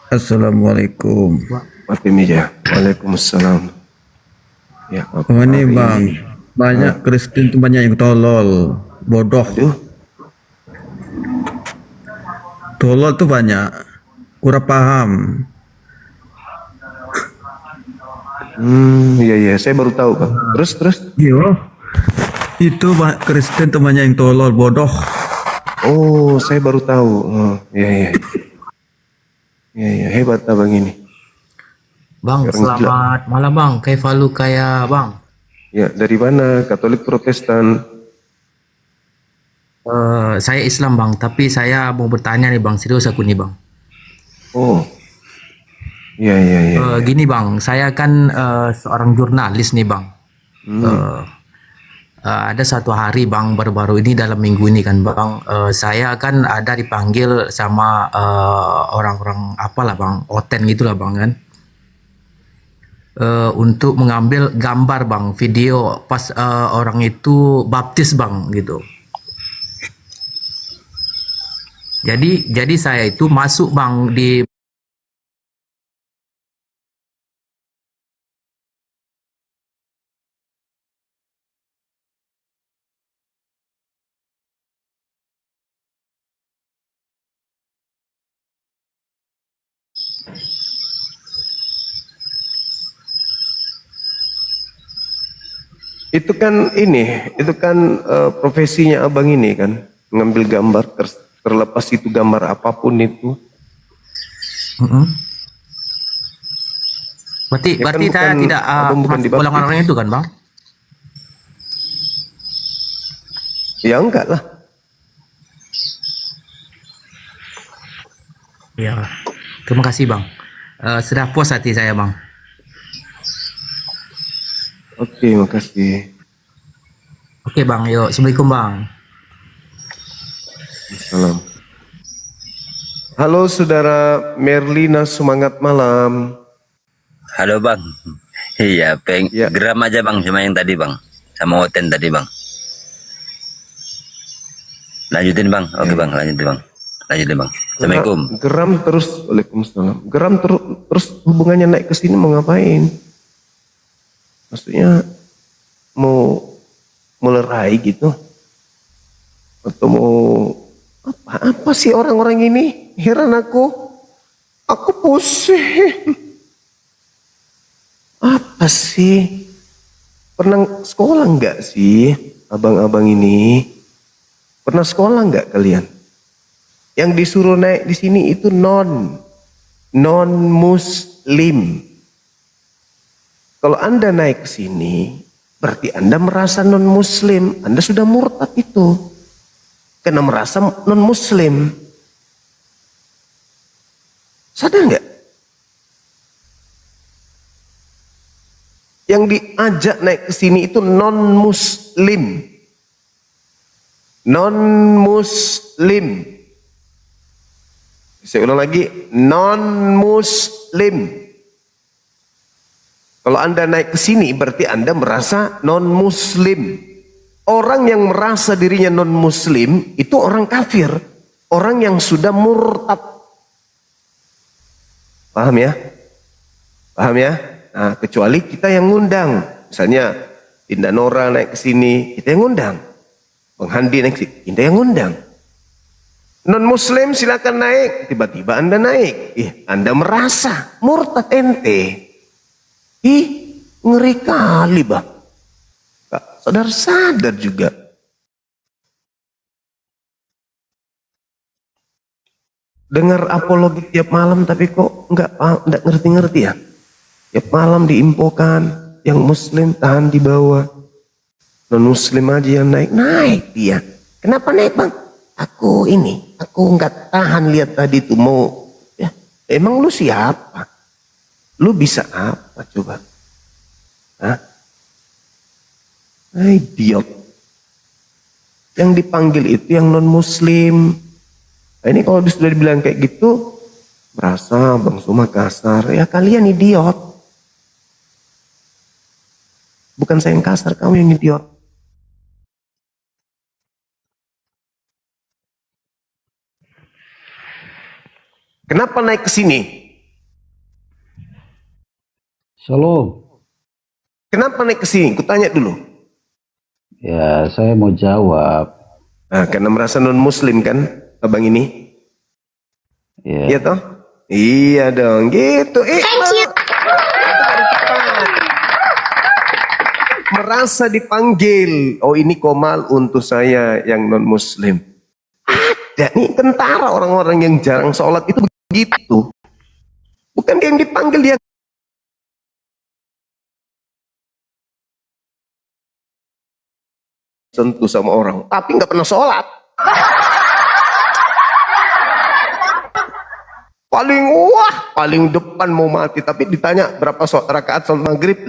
Assalamualaikum. Mati meja. Waalaikumsalam. Ya, apa Oh ini hari bang, ini? banyak Kristen tuh banyak yang tolol, bodoh. Aduh, Tolol tuh banyak, kurang paham. iya, saya baru tahu, Bang. Terus. Iya. Itu Kristen tuh banyak yang tolol, bodoh. Oh, saya baru tahu. Oh, iya. Iya, hebat abang ini. Bang, Orang gila. selamat malam bang. Kaifalu kaya bang. Ya, dari mana? Katolik Protestan? Saya Islam bang, tapi saya mau bertanya nih bang, serius aku nih bang. Oh, iya, iya, iya. Gini bang, saya kan seorang jurnalis nih bang. Ada satu hari bang, baru-baru ini dalam minggu ini kan bang, saya kan ada dipanggil sama orang-orang apalah bang, oten gitulah bang kan. Untuk mengambil gambar bang, video pas orang itu baptis bang gitu. Jadi saya itu masuk bang di Itu kan ini, itu kan profesinya abang ini kan, mengambil gambar, terlepas itu gambar apapun itu. Mm-mm. Berarti Ya kan saya bukan- tidak abang bukan masuk dibaptis. golongan orang itu kan bang? Ya enggak lah. Ya, terima kasih bang. Sudah puas hati saya bang. Oke, makasih. Oke bang, yuk. Assalamualaikum bang. Salam. Halo saudara Merlina, semangat malam. Halo bang, iya Ya. geram aja bang sama yang tadi bang, sama Oten tadi bang. Lanjutin bang, oke bang, lanjutin bang, lanjutin bang. Assalamualaikum. Geram terus, waalaikumsalam. Geram terus hubungannya naik ke sini mau ngapain? Maksudnya mau melerai gitu? Atau mau apa sih orang-orang ini? Heran aku. Aku pusing. Apa sih? Pernah sekolah enggak sih abang-abang ini? Pernah sekolah enggak kalian? Yang disuruh naik di sini itu non-muslim. Kalau Anda naik ke sini, berarti Anda merasa non-muslim. Anda sudah murtad itu. Karena merasa non-muslim. Sadar nggak? Yang diajak naik ke sini itu non-muslim. Non-muslim. Saya ulang lagi, non-muslim. Kalau Anda naik ke sini berarti Anda merasa non-muslim. Orang yang merasa dirinya non-muslim itu orang kafir. Orang yang sudah murtad. Paham ya? Paham ya? Nah, kecuali kita yang ngundang. Misalnya Dinda Nora naik ke sini, kita yang ngundang. Bang Handi naik ke sini, kita yang ngundang. Non-muslim silakan naik. Tiba-tiba Anda naik. Anda merasa murtad ente. Ngeri kali bah. Gak sadar-sadar juga. Dengar apologi tiap malam tapi kok nggak ngerti-ngerti ya. Tiap malam diinfokan yang muslim tahan di bawah. Non muslim aja yang naik dia. Kenapa naik bang? Aku nggak tahan lihat tadi tuh mau. Ya, emang lu siapa? Lu bisa apa coba? Hah? Idiot. Yang dipanggil itu yang non-muslim. Nah, ini kalau sudah dibilang kayak gitu, merasa Bang Suma kasar. Ya kalian idiot. Bukan saya yang kasar, kamu yang idiot. Kenapa naik ke sini? Shalom. Kenapa naik ke sini? Kutanya dulu. Ya, saya mau jawab. Nah, karena merasa non-muslim kan, abang ini? Ya, Iya toh? Iya dong, gitu. Merasa dipanggil. Oh ini Komal untuk saya yang non-muslim. Ada nih tentara orang-orang yang jarang sholat itu begitu. Bukan dia yang dipanggil, dia sentuh sama orang, tapi nggak pernah sholat. Paling depan mau mati, tapi ditanya berapa rakaat sholat maghrib? 5.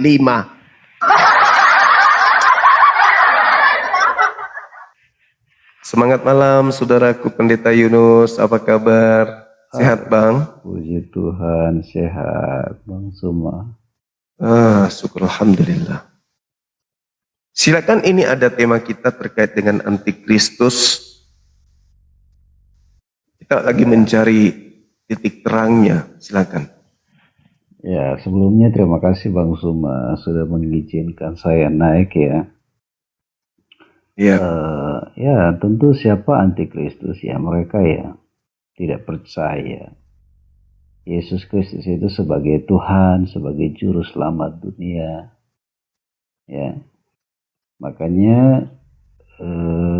Semangat malam saudaraku Pendeta Yunus, apa kabar? Sehat bang? Puji Tuhan, sehat Bang Suma. Syukur Alhamdulillah. Silakan, ini ada tema kita terkait dengan antikristus. Kita lagi mencari titik terangnya, silakan. Ya, sebelumnya terima kasih Bang Suma sudah mengizinkan saya naik ya. Ya. Ya, tentu siapa antikristus ya, mereka ya tidak percaya Yesus Kristus itu sebagai Tuhan, sebagai juru selamat dunia. Ya. Makanya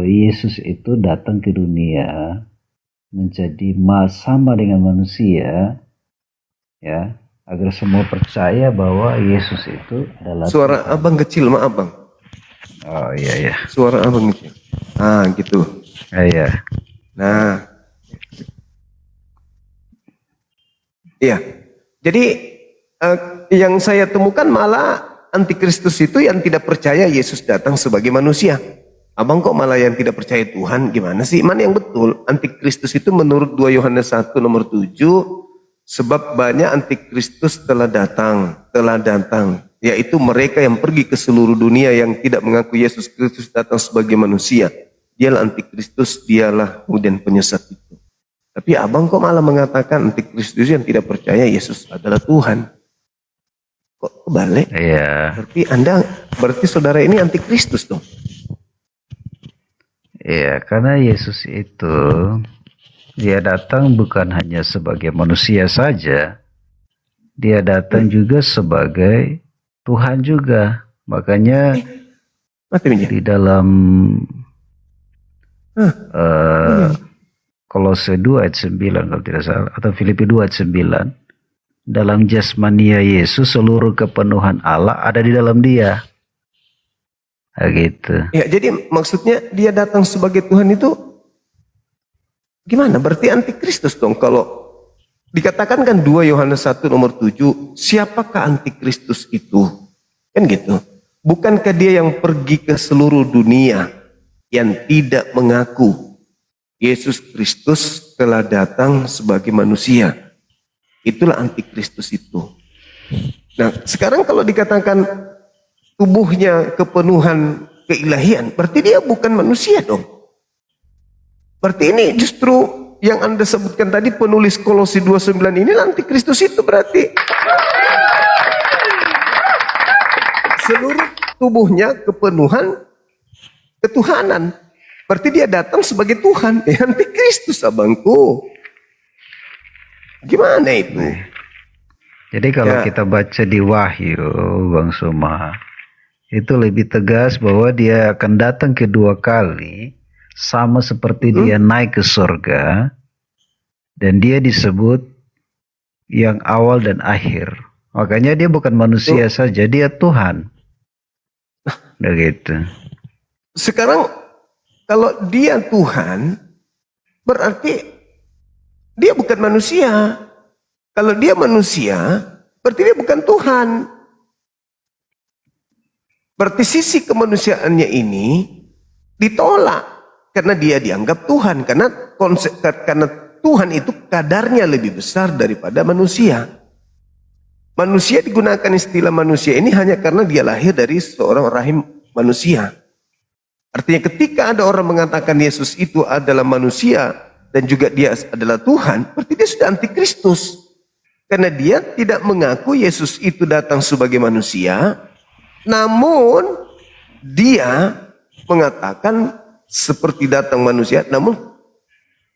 Yesus itu datang ke dunia menjadi sama dengan manusia, ya, agar semua percaya bahwa Yesus itu adalah Suara Tuhan. abang kecil, maaf bang. Oh iya ya. Suara abang kecil. Gitu. Iya. Nah, iya. Jadi yang saya temukan malah antikristus itu yang tidak percaya Yesus datang sebagai manusia. Abang kok malah yang tidak percaya Tuhan, gimana sih? Mana yang betul? Antikristus itu menurut 2 Yohanes 1 nomor 7, sebab banyak antikristus telah datang, yaitu mereka yang pergi ke seluruh dunia yang tidak mengaku Yesus Kristus datang sebagai manusia. Dialah antikristus, dialah kemudian penyesat itu. Tapi abang kok malah mengatakan antikristus yang tidak percaya Yesus adalah Tuhan. Kok kebalik? Iya. Berarti saudara ini antikristus dong. Iya, karena Yesus itu dia datang bukan hanya sebagai manusia saja. Dia datang juga sebagai Tuhan juga. Makanya di dalam Kolose 2 ayat 9 kalau tidak salah, atau Filipi 2 ayat 9, dalam jasmania Yesus seluruh kepenuhan Allah ada di dalam dia. Gitu. Ya, jadi maksudnya dia datang sebagai Tuhan itu gimana? Berarti antikristus dong. Kalau dikatakan kan 2 Yohanes 1 nomor 7, siapakah antikristus itu? Kan gitu. Bukankah dia yang pergi ke seluruh dunia yang tidak mengaku Yesus Kristus telah datang sebagai manusia? Itulah antikristus itu. Nah, sekarang kalau dikatakan tubuhnya kepenuhan keilahian, berarti dia bukan manusia dong. Berarti ini justru yang Anda sebutkan tadi, penulis Kolose 2:9 ini antikristus itu berarti. Seluruh tubuhnya kepenuhan ketuhanan. Berarti dia datang sebagai Tuhan. Antikristus abangku. Gimana itu? Jadi kalau kita baca di Wahyu, Bang Suma, itu lebih tegas bahwa dia akan datang kedua kali, sama seperti dia naik ke surga, dan dia disebut yang awal dan akhir. Makanya dia bukan manusia saja, dia Tuhan. Begitu. Sekarang kalau dia Tuhan, berarti dia bukan manusia. Kalau dia manusia, berarti dia bukan Tuhan. Berarti sisi kemanusiaannya ini ditolak karena dia dianggap Tuhan, karena Tuhan itu kadarnya lebih besar daripada manusia. Manusia digunakan istilah manusia ini hanya karena dia lahir dari seorang rahim manusia. Artinya ketika ada orang mengatakan Yesus itu adalah manusia dan juga dia adalah Tuhan, berarti dia sudah antikristus. Karena dia tidak mengaku Yesus itu datang sebagai manusia, namun dia mengatakan seperti datang manusia, namun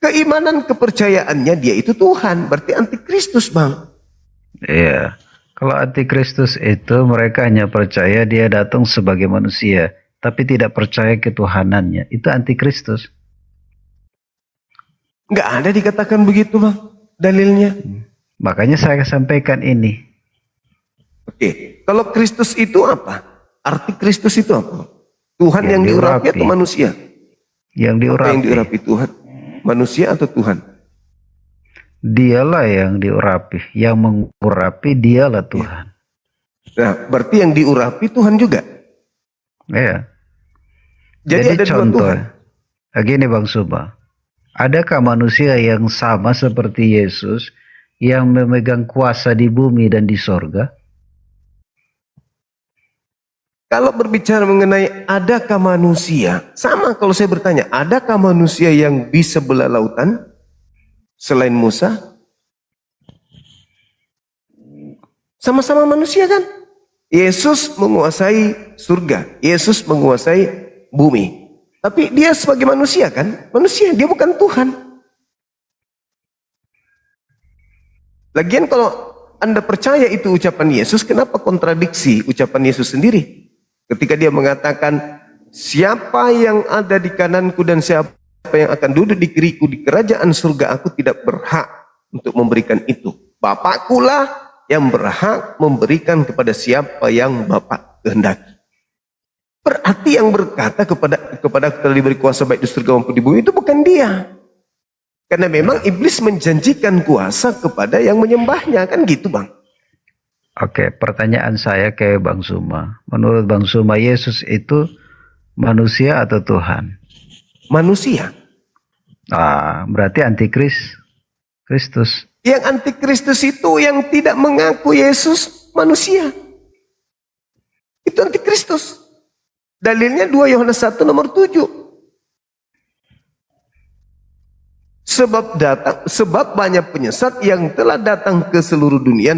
keimanan kepercayaannya dia itu Tuhan. Berarti antikristus, Bang. Iya. Kalau antikristus itu mereka hanya percaya dia datang sebagai manusia, tapi tidak percaya ketuhanannya. Itu antikristus. Nggak ada dikatakan begitu, Bang, dalilnya. Makanya saya sampaikan ini. Oke, kalau Kristus itu apa? Arti Kristus itu apa? Tuhan yang diurapi atau diurapi. manusia? Yang Apa diurapi. yang diurapi Tuhan? Manusia atau Tuhan? Dialah yang diurapi. Yang mengurapi dialah Tuhan. Nah, berarti yang diurapi Tuhan juga. Ya. Jadi ada dua contoh. Tuhan. Gini Bang Suba. Adakah manusia yang sama seperti Yesus yang memegang kuasa di bumi dan di sorga? Kalau berbicara mengenai adakah manusia, sama kalau saya bertanya, adakah manusia yang bisa belah lautan selain Musa? Sama-sama manusia kan? Yesus menguasai surga, Yesus menguasai bumi. Tapi dia sebagai manusia kan? Manusia, dia bukan Tuhan. Lagian kalau Anda percaya itu ucapan Yesus, kenapa kontradiksi ucapan Yesus sendiri? Ketika dia mengatakan, siapa yang ada di kananku dan siapa yang akan duduk di kiriku di kerajaan surga, aku tidak berhak untuk memberikan itu. Bapakkulah yang berhak memberikan kepada siapa yang Bapak kehendaki. Berarti yang berkata kepada aku telah diberi kuasa baik di surga maupun di bumi itu bukan dia. Karena memang iblis menjanjikan kuasa kepada yang menyembahnya, kan gitu Bang. Oke, pertanyaan saya ke Bang Suma. Menurut Bang Suma, Yesus itu manusia atau Tuhan? Manusia. Berarti Kristus. Yang antikristus itu yang tidak mengaku Yesus manusia. Itu antikristus. Dalilnya 2 Yohanes 1 nomor 7. Sebab banyak penyesat yang telah datang ke seluruh dunia,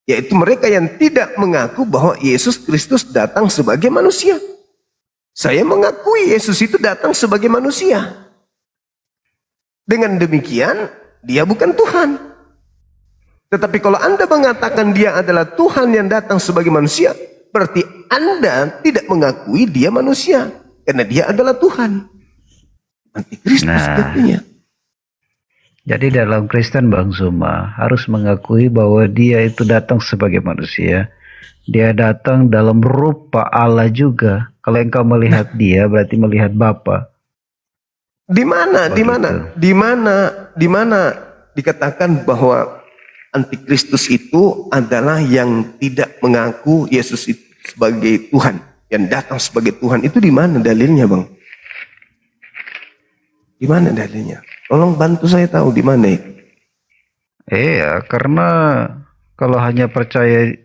yaitu mereka yang tidak mengaku bahwa Yesus Kristus datang sebagai manusia. Saya mengakui Yesus itu datang sebagai manusia. Dengan demikian, dia bukan Tuhan. Tetapi kalau Anda mengatakan dia adalah Tuhan yang datang sebagai manusia, berarti Anda tidak mengakui dia manusia. Karena dia adalah Tuhan. Antikristus jatuhnya. Jadi dalam Kristen Bang Suma harus mengakui bahwa dia itu datang sebagai manusia. Dia datang dalam rupa Allah juga. Kalau engkau melihat dia berarti melihat Bapa. Di mana dikatakan bahwa antikristus itu adalah yang tidak mengaku Yesus itu sebagai Tuhan, yang datang sebagai Tuhan. Itu di mana dalilnya, Bang? Di mana dalilnya? Tolong bantu saya tahu di mana itu. Iya, karena kalau hanya percaya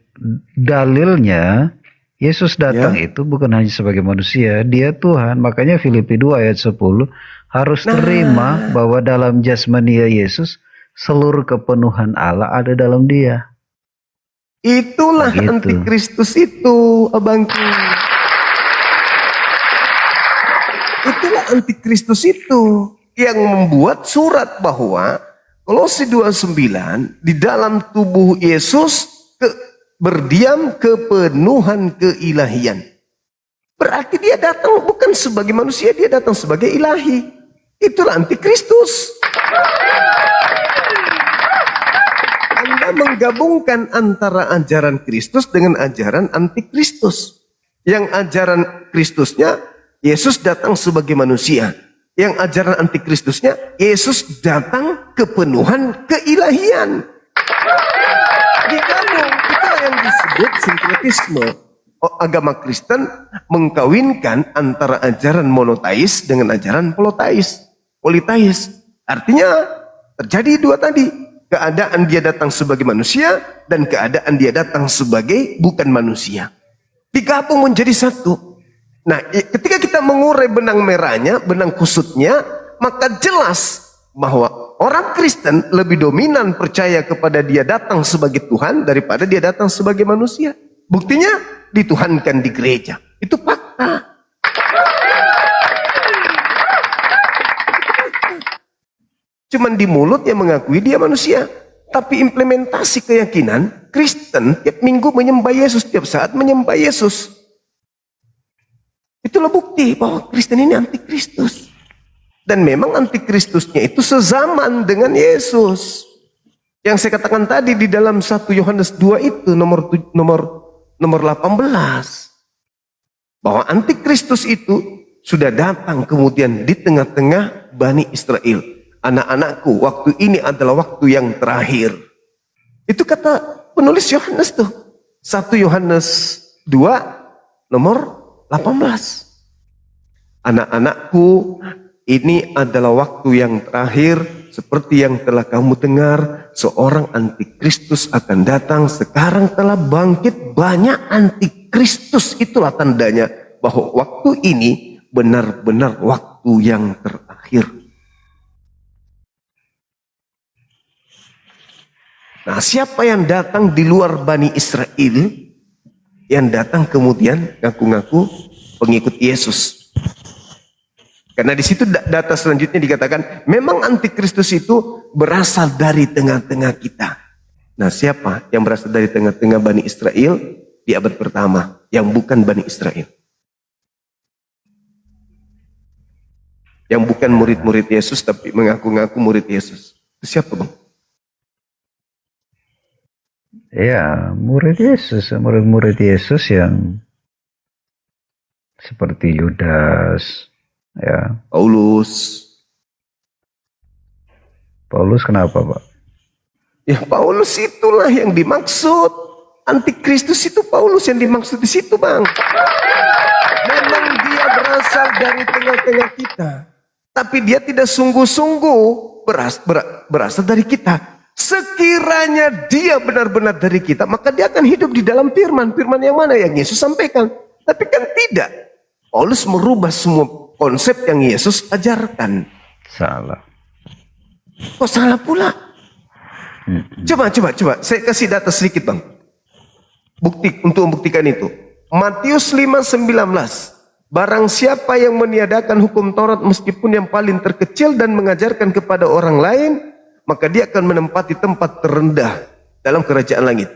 dalilnya, Yesus datang itu bukan hanya sebagai manusia, dia Tuhan. Makanya Filipi 2 ayat 10 harus terima bahwa dalam jasmania Yesus seluruh kepenuhan Allah ada dalam dia. Itulah Begitu. antikristus itu, abangku. Itulah antikristus itu yang membuat surat bahwa Kolose 2:9 di dalam tubuh Yesus berdiam kepenuhan keilahian. Berarti dia datang bukan sebagai manusia, dia datang sebagai ilahi. Itulah antikristus. Anda menggabungkan antara ajaran Kristus dengan ajaran antikristus. Yang ajaran Kristusnya Yesus datang sebagai manusia. Yang ajaran antikristusnya Yesus datang kepenuhan keilahian. Digabung, itulah yang disebut sinkretisme. Agama Kristen mengkawinkan antara ajaran monoteis dengan ajaran politeis. Artinya terjadi dua tadi. Keadaan dia datang sebagai manusia dan keadaan dia datang sebagai bukan manusia. Digabung menjadi satu. Nah, ketika kita mengurai benang merahnya, benang kusutnya, maka jelas bahwa orang Kristen lebih dominan percaya kepada dia datang sebagai Tuhan daripada dia datang sebagai manusia. Buktinya dituhankan di gereja. Itu fakta. Cuman di mulut yang mengakui dia manusia. Tapi implementasi keyakinan, Kristen tiap minggu menyembah Yesus, tiap saat menyembah Yesus. Itulah bukti bahwa Kristen ini antikristus. Dan memang antikristusnya itu sezaman dengan Yesus. Yang saya katakan tadi di dalam 1 Yohanes 2 itu nomor 18. bahwa antikristus itu sudah datang kemudian di tengah-tengah Bani Israel. Anak-anakku, waktu ini adalah waktu yang terakhir. Itu kata penulis Yohanes tuh. 1 Yohanes 2 nomor 18. Anak-anakku, ini adalah waktu yang terakhir, seperti yang telah kamu dengar, seorang antikristus akan datang. Sekarang telah bangkit banyak antikristus. Itulah tandanya bahwa waktu ini benar-benar waktu yang terakhir. Nah, siapa yang datang di luar Bani Israel, yang datang kemudian ngaku-ngaku pengikut Yesus? Karena di situ data selanjutnya dikatakan, memang antikristus itu berasal dari tengah-tengah kita. Nah, siapa yang berasal dari tengah-tengah Bani Israel di abad pertama, yang bukan Bani Israel? Yang bukan murid-murid Yesus, tapi mengaku-ngaku murid Yesus. Itu siapa, Bang? Ya, murid-murid Yesus yang seperti Yudas, ya. Paulus kenapa, Pak? Ya, Paulus itulah yang dimaksud. Antikristus itu Paulus yang dimaksud di situ, Bang. Memang dia berasal dari tengah-tengah kita, tapi dia tidak sungguh-sungguh berasal dari kita. Sekiranya dia benar-benar dari kita, maka dia akan hidup di dalam firman. Firman yang mana? Yang Yesus sampaikan. Tapi kan tidak. Paulus merubah semua konsep yang Yesus ajarkan. Salah. Kok salah pula? Coba. Saya kasih data sedikit, Bang. Bukti untuk membuktikan itu. Matius 5:19. Barang siapa yang meniadakan hukum Taurat meskipun yang paling terkecil dan mengajarkan kepada orang lain, maka dia akan menempati tempat terendah dalam kerajaan langit.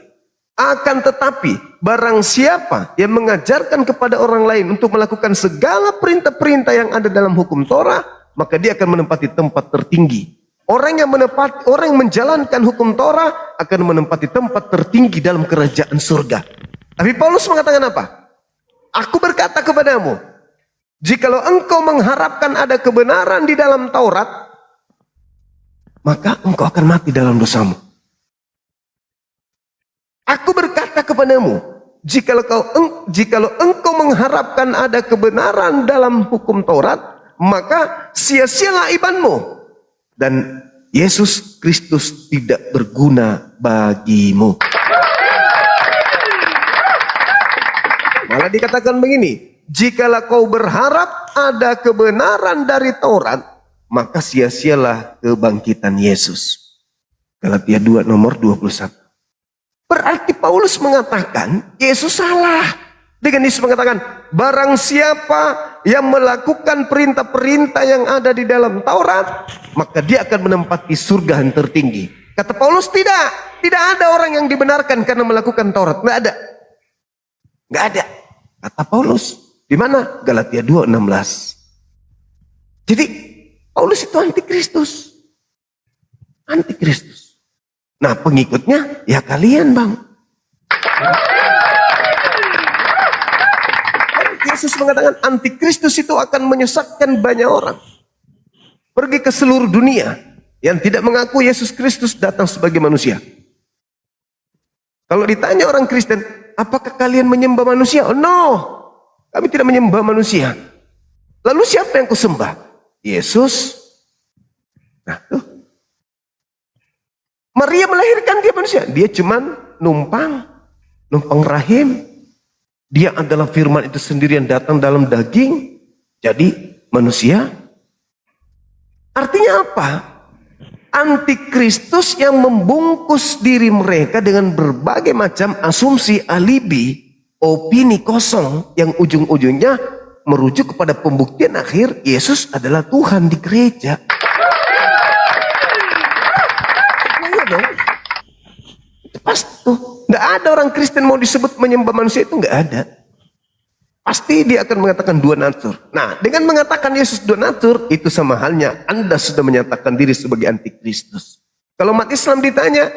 Akan tetapi, barang siapa yang mengajarkan kepada orang lain untuk melakukan segala perintah-perintah yang ada dalam hukum Torah, maka dia akan menempati tempat tertinggi. Orang yang menjalankan hukum Torah akan menempati tempat tertinggi dalam kerajaan surga. Tapi Paulus mengatakan apa? Aku berkata kepadamu, jikalau engkau mengharapkan ada kebenaran di dalam Taurat, maka engkau akan mati dalam dosamu. Aku berkata kepadamu, jikalau engkau mengharapkan ada kebenaran dalam hukum Taurat, maka sia-sialah imanmu. Dan Yesus Kristus tidak berguna bagimu. Malah dikatakan begini, jikalau kau berharap ada kebenaran dari Taurat, maka sia-sialah kebangkitan Yesus. Galatia 2 nomor 21. Berarti Paulus mengatakan Yesus salah. Dengan Yesus mengatakan, barang siapa yang melakukan perintah-perintah yang ada di dalam Taurat, maka dia akan menempati surga yang tertinggi. Kata Paulus, tidak ada orang yang dibenarkan karena melakukan Taurat. Nggak ada. Kata Paulus, di mana? Galatia 2:16. Jadi Paulus itu antikristus. Antikristus. Nah, pengikutnya ya kalian, Bang. Yesus mengatakan antikristus itu akan menyesatkan banyak orang. Pergi ke seluruh dunia yang tidak mengaku Yesus Kristus datang sebagai manusia. Kalau ditanya orang Kristen, apakah kalian menyembah manusia? Oh, no, kami tidak menyembah manusia. Lalu siapa yang kau sembah? Yesus. Nah, tuh. Maria melahirkan dia manusia. Dia cuman numpang rahim. Dia adalah firman itu sendiri yang datang dalam daging. Jadi manusia. Artinya apa? Antikristus yang membungkus diri mereka dengan berbagai macam asumsi, alibi, opini kosong yang ujung-ujungnya merujuk kepada pembuktian akhir Yesus adalah Tuhan di gereja. Iya dong. Itu pasti tuh. Nggak ada orang Kristen mau disebut menyembah manusia, itu nggak ada. Pasti dia akan mengatakan dua natur. Nah, dengan mengatakan Yesus dua natur, itu sama halnya Anda sudah menyatakan diri sebagai antikristus. Kalau umat Islam ditanya,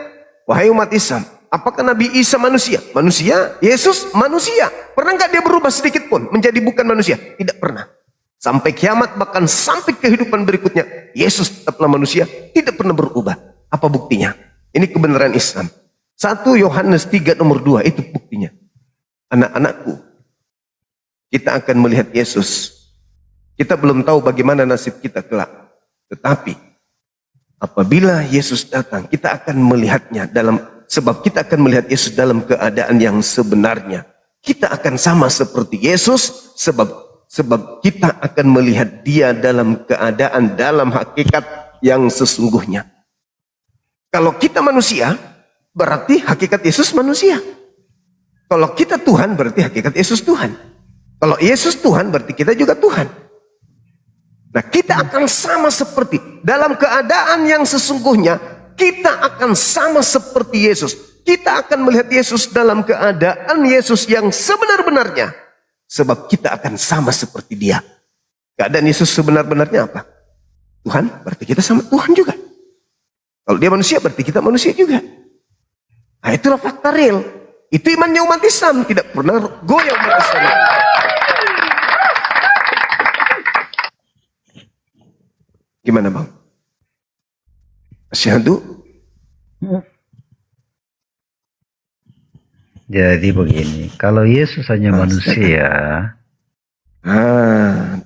wahai umat Islam, Apakah Nabi Isa manusia? Manusia. Yesus manusia. Pernah nggak dia berubah sedikit pun menjadi bukan manusia? Tidak pernah. Sampai kiamat, bahkan sampai kehidupan berikutnya, Yesus tetaplah manusia, tidak pernah berubah. Apa buktinya? Ini kebenaran Islam. 1 Yohanes 3 nomor 2 itu buktinya. Anak-anakku, kita akan melihat Yesus. Kita belum tahu bagaimana nasib kita kelak. Tetapi apabila Yesus datang, kita akan melihatnya sebab kita akan melihat Yesus dalam keadaan yang sebenarnya. Kita akan sama seperti Yesus sebab kita akan melihat dia dalam keadaan, dalam hakikat yang sesungguhnya. Kalau kita manusia, berarti hakikat Yesus manusia. Kalau kita Tuhan, berarti hakikat Yesus Tuhan. Kalau Yesus Tuhan, berarti kita juga Tuhan. Nah, kita akan sama seperti, dalam keadaan yang sesungguhnya, kita akan sama seperti Yesus. Kita akan melihat Yesus dalam keadaan Yesus yang sebenar-benarnya. Sebab kita akan sama seperti dia. Keadaan Yesus sebenar-benarnya apa? Tuhan, berarti kita sama Tuhan juga. Kalau dia manusia, berarti kita manusia juga. Nah, itulah fakta real. Itu imannya umat Islam. Tidak pernah goyah umat Islam. Gimana bang? Asyhadu. Jadi begini, kalau Yesus hanya manusia,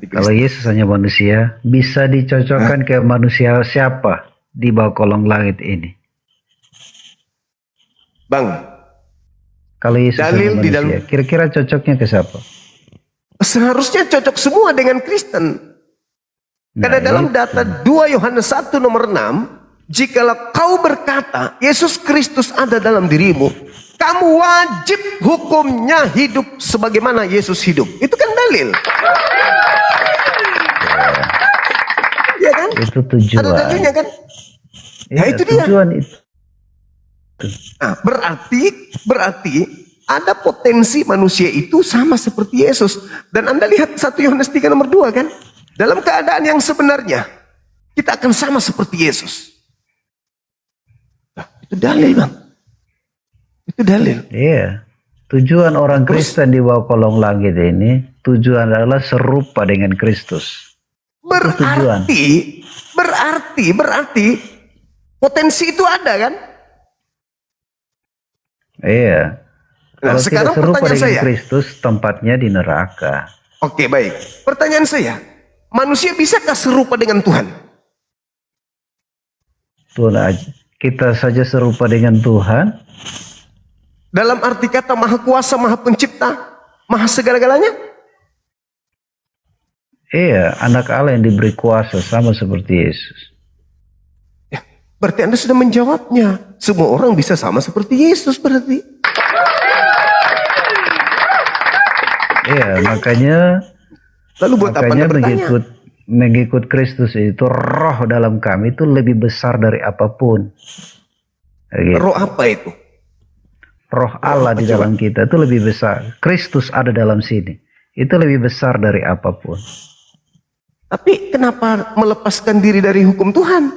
kalau Yesus hanya manusia, bisa dicocokkan ke manusia siapa di bawah kolong langit ini? Bang, kalau Yesus dalil hanya di manusia, kira-kira cocoknya ke siapa? Seharusnya cocok semua dengan Kristen. Karena dalam data 2 Yohanes 1 nomor 6, jikalau kau berkata Yesus Kristus ada dalam dirimu, kamu wajib hukumnya hidup sebagaimana Yesus hidup. Itu kan dalil. Ya kan? Itu tujuan. Ada dalilnya kan? Ya, itu dia. tujuan itu. Nah, berarti ada potensi manusia itu sama seperti Yesus. Dan Anda lihat 1 Yohanes 3 nomor 2 kan? Dalam keadaan yang sebenarnya, kita akan sama seperti Yesus. Nah, itu dalil bang. Itu dalil. Iya. Tujuan orang Kristen di bawah kolong langit ini, tujuan adalah serupa dengan Kristus. Berarti potensi itu ada kan? Iya. Nah, Kalau sekarang tidak serupa pertanyaan dengan saya. Kristus, tempatnya di neraka. Oke, baik. Pertanyaan saya, manusia bisakah serupa dengan Tuhan? Tuhan aja. Kita saja serupa dengan Tuhan. Dalam arti kata maha kuasa, maha pencipta, maha segala-galanya? Iya, anak Allah yang diberi kuasa sama seperti Yesus. Ya, berarti Anda sudah menjawabnya. Semua orang bisa sama seperti Yesus berarti. Iya, makanya Lalu buat apa Anda bertanya? mengikut Kristus itu, roh dalam kami itu lebih besar dari apapun. Gitu. Roh apa itu? Roh Allah di dalam kita itu lebih besar. Kristus ada dalam sini. Itu lebih besar dari apapun. Tapi kenapa melepaskan diri dari hukum Tuhan?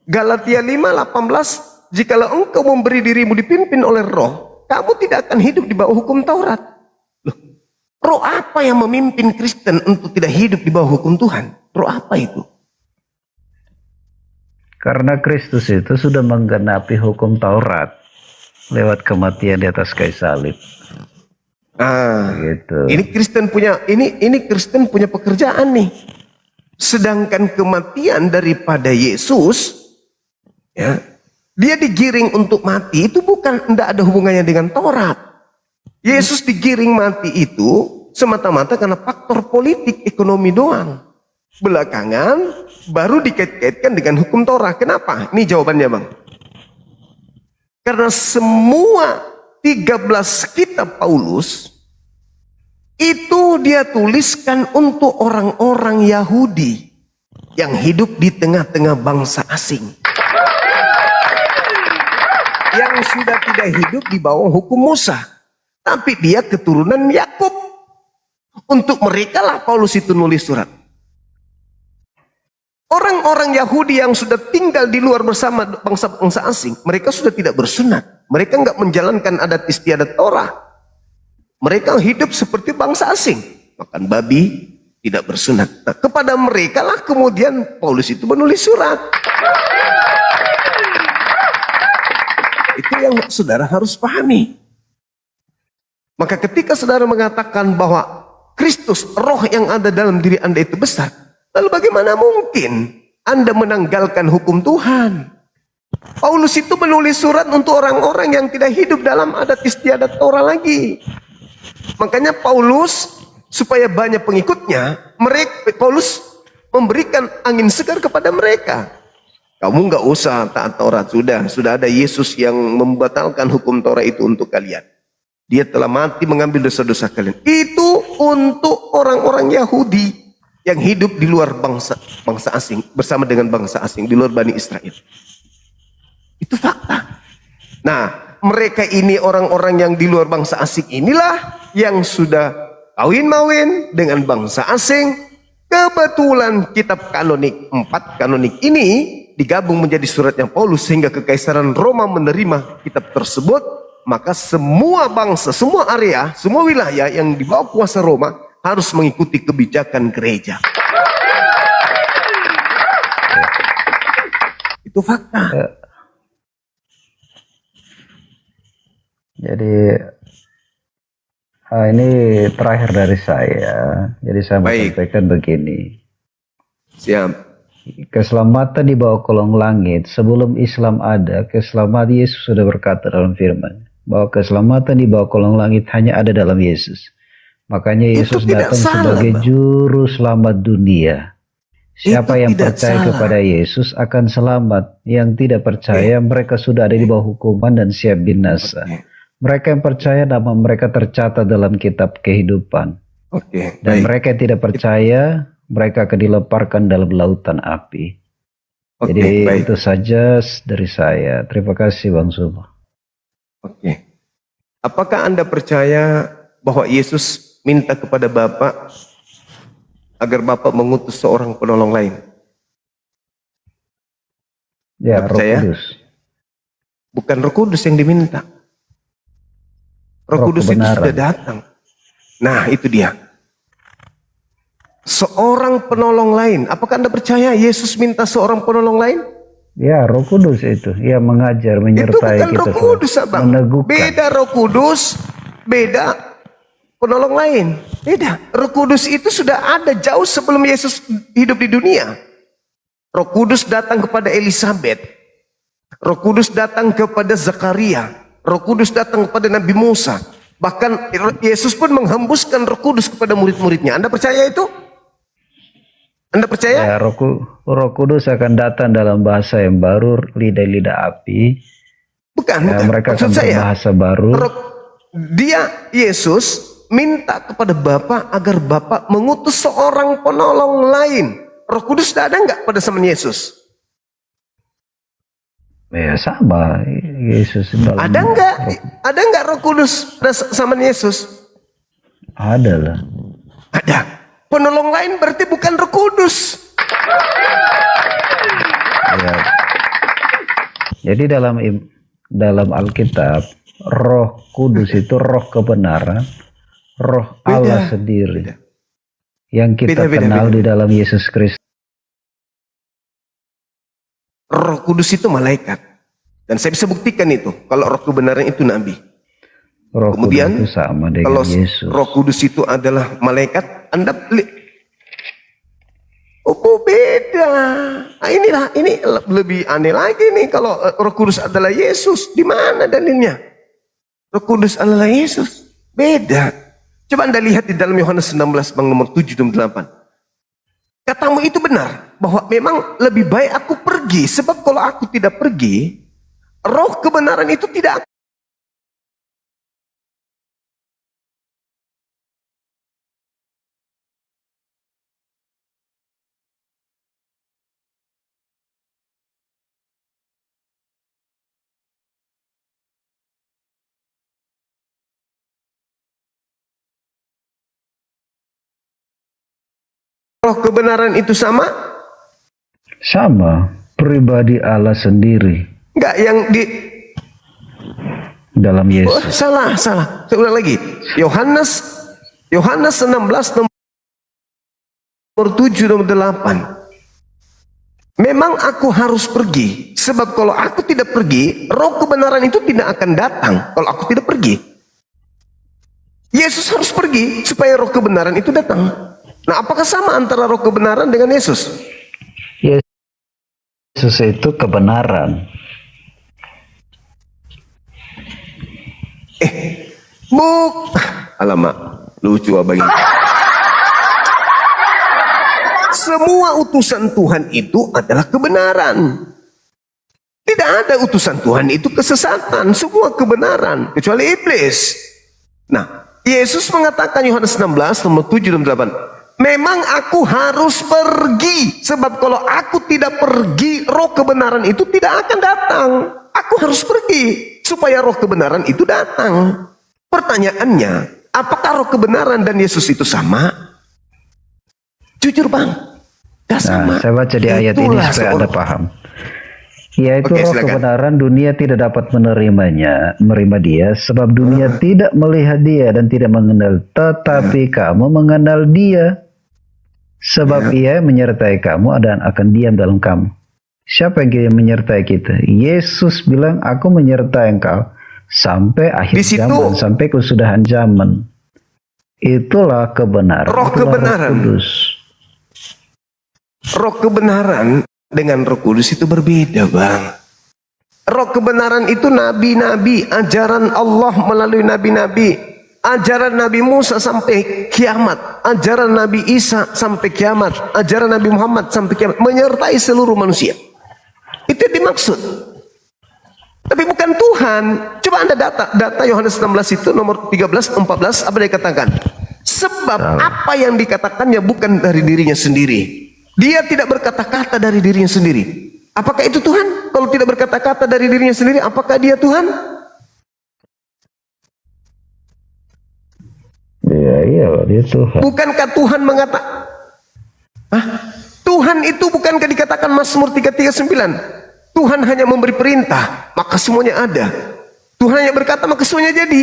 Galatia 5:18, jikalau engkau memberi dirimu dipimpin oleh roh, kamu tidak akan hidup di bawah hukum Taurat. Loh, roh apa yang memimpin Kristen untuk tidak hidup di bawah hukum Tuhan? Roh apa itu? Karena Kristus itu sudah menggenapi hukum Taurat lewat kematian di atas kayu salib. Gitu. Ini Kristen punya pekerjaan nih. Sedangkan kematian daripada Yesus, ya, dia digiring untuk mati itu tidak ada hubungannya dengan Taurat. Yesus digiring mati itu semata-mata karena faktor politik ekonomi doang. Belakangan baru dikait-kaitkan dengan hukum Taurat. Kenapa? Ini jawabannya bang. Karena semua 13 kitab Paulus itu dia tuliskan untuk orang-orang Yahudi yang hidup di tengah-tengah bangsa asing. Yang sudah tidak hidup di bawah hukum Musa. Tapi dia keturunan Yakub. Untuk mereka lah Paulus itu nulis surat. Orang-orang Yahudi yang sudah tinggal di luar bersama bangsa-bangsa asing, mereka sudah tidak bersunat. Mereka nggak menjalankan adat istiadat Torah. Mereka hidup seperti bangsa asing, makan babi, tidak bersunat. Nah, kepada mereka lah kemudian Paulus itu menulis surat. Itu yang saudara harus pahami. Maka ketika saudara mengatakan bahwa Kristus, roh yang ada dalam diri Anda itu besar, lalu bagaimana mungkin Anda menanggalkan hukum Tuhan? Paulus itu menulis surat untuk orang-orang yang tidak hidup dalam adat istiadat Torah lagi. Makanya Paulus, supaya banyak pengikutnya, Paulus memberikan angin segar kepada mereka. Kamu nggak usah taat Taurat, sudah ada Yesus yang membatalkan hukum Torah itu untuk kalian. Dia telah mati mengambil dosa-dosa kalian. Itu untuk orang-orang Yahudi yang hidup di luar bangsa asing, bersama dengan bangsa asing, di luar Bani Israel. Itu fakta. Nah, mereka ini orang-orang yang di luar bangsa asing inilah yang sudah kawin-mawin dengan bangsa asing. Kebetulan kitab kanonik 4 kanonik ini digabung menjadi suratnya Paulus sehingga kekaisaran Roma menerima kitab tersebut. Maka semua bangsa, semua area, semua wilayah yang di bawah kuasa Roma harus mengikuti kebijakan gereja. Itu fakta. Jadi ini terakhir dari saya. Jadi saya mau sampaikan begini. Siap. Keselamatan di bawah kolong langit, sebelum Islam ada, keselamatan Yesus sudah berkata dalam firman bahwa keselamatan di bawah kolong langit hanya ada dalam Yesus. Makanya Yesus datang sebagai juru selamat dunia. Siapa yang percaya kepada Yesus akan selamat. Yang tidak percaya mereka sudah ada di bawah hukuman dan siap binasa. Mereka yang percaya nama mereka tercatat dalam kitab kehidupan. Dan mereka yang tidak percaya mereka akan dilemparkan dalam lautan api. Jadi itu saja dari saya. Terima kasih Bang Suma. Apakah Anda percaya bahwa Yesus minta kepada Bapa agar Bapa mengutus seorang penolong lain? Ya, Roh Kudus. Bukan Roh Kudus yang diminta. Roh Kudus itu sudah datang. Nah, itu dia. Seorang penolong lain. Apakah Anda percaya Yesus minta seorang penolong lain? Ya, Roh Kudus itu. Ia mengajar, menyertai kita. Itu bukan Roh Kudus, Abang. Beda Roh Kudus, beda penolong lain. Beda. Roh Kudus itu sudah ada jauh sebelum Yesus hidup di dunia. Roh Kudus datang kepada Elisabet. Roh Kudus datang kepada Zakaria. Roh Kudus datang kepada Nabi Musa. Bahkan Yesus pun menghembuskan Roh Kudus kepada murid-muridnya. Anda percaya itu? Anda percaya? Ya, Roh Kudus akan datang dalam bahasa yang baru, lidah-lidah api. Bukan. Mereka akan berbahasa baru. Yesus minta kepada Bapa agar Bapa mengutus seorang penolong lain. Roh Kudus sudah ada nggak pada zaman Yesus? Ya sama, Yesus. Ada nggak Roh Kudus pada zaman Yesus? Ada lah. Ada. Penolong lain berarti bukan Roh Kudus. Ya. Jadi dalam Alkitab, Roh Kudus itu roh kebenaran, roh Allah sendiri. Yang kita kenal di dalam Yesus Kristus. Roh Kudus itu malaikat. Dan saya bisa buktikan itu. Kalau roh kebenaran itu nabi. Kemudian Kudus itu sama dengan kalau Yesus. Roh Kudus itu adalah malaikat, Anda beda. Nah, ini lebih aneh lagi nih kalau Roh Kudus adalah Yesus. Di mana dalilnya? Roh Kudus adalah Yesus. Beda. Coba Anda lihat di dalam Yohanes 16 bang nomor 7 dan 8. Katamu itu benar bahwa memang lebih baik aku pergi, sebab kalau aku tidak pergi, roh kebenaran itu tidak akan. Roh kebenaran itu sama? Sama, pribadi Allah sendiri Enggak, yang di dalam oh, Yesus. salah. Saya ulang lagi. Yohanes 16 nomor 7 nomor 8. Memang aku harus pergi, sebab kalau aku tidak pergi, roh kebenaran itu tidak akan datang kalau aku tidak pergi. Yesus harus pergi supaya roh kebenaran itu datang. Nah, apakah sama antara roh kebenaran dengan Yesus? Yesus itu kebenaran. Alamak, lucu abang ini. Semua utusan Tuhan itu adalah kebenaran. Tidak ada utusan Tuhan itu kesesatan, semua kebenaran, kecuali iblis. Nah, Yesus mengatakan Yohanes 16 nomor 7 dan 8. Memang aku harus pergi, sebab kalau aku tidak pergi, roh kebenaran itu tidak akan datang. Aku harus pergi supaya roh kebenaran itu datang. Pertanyaannya, apakah roh kebenaran dan Yesus itu sama? Jujur bang, gak sama. Nah, saya baca di ayat ini Itulah supaya Anda paham. Yaitu Oke, roh silakan. kebenaran, dunia tidak dapat menerima dia, sebab dunia tidak melihat dia dan tidak mengenal. Tetapi kamu mengenal dia, sebab ia menyertai kamu dan akan diam dalam kamu. Siapa yang menyertai kita? Yesus bilang, aku menyertai engkau sampai akhir Di situ- zaman, sampai kesudahan zaman. Itulah kebenaran. Roh Itulah kebenaran. Roh Kudus. Roh kebenaran dengan Roh Kudus itu berbeda bang. Roh kebenaran itu nabi-nabi, ajaran Allah melalui nabi-nabi, ajaran Nabi Musa sampai kiamat, ajaran Nabi Isa sampai kiamat, ajaran Nabi Muhammad sampai kiamat, menyertai seluruh manusia. Itu yang dimaksud. Tapi bukan Tuhan. Coba Anda data Yohanes 16 itu nomor 13, 14, apa dia katakan? Sebab apa yang dikatakannya bukan dari dirinya sendiri. Dia tidak berkata-kata dari dirinya sendiri. Apakah itu Tuhan? Kalau tidak berkata-kata dari dirinya sendiri, apakah dia Tuhan? Iya, dia Tuhan. Bukankah Tuhan mengatakan? Tuhan itu bukankah dikatakan Mazmur 339? Tuhan hanya memberi perintah, maka semuanya ada. Tuhan hanya berkata, maka semuanya jadi.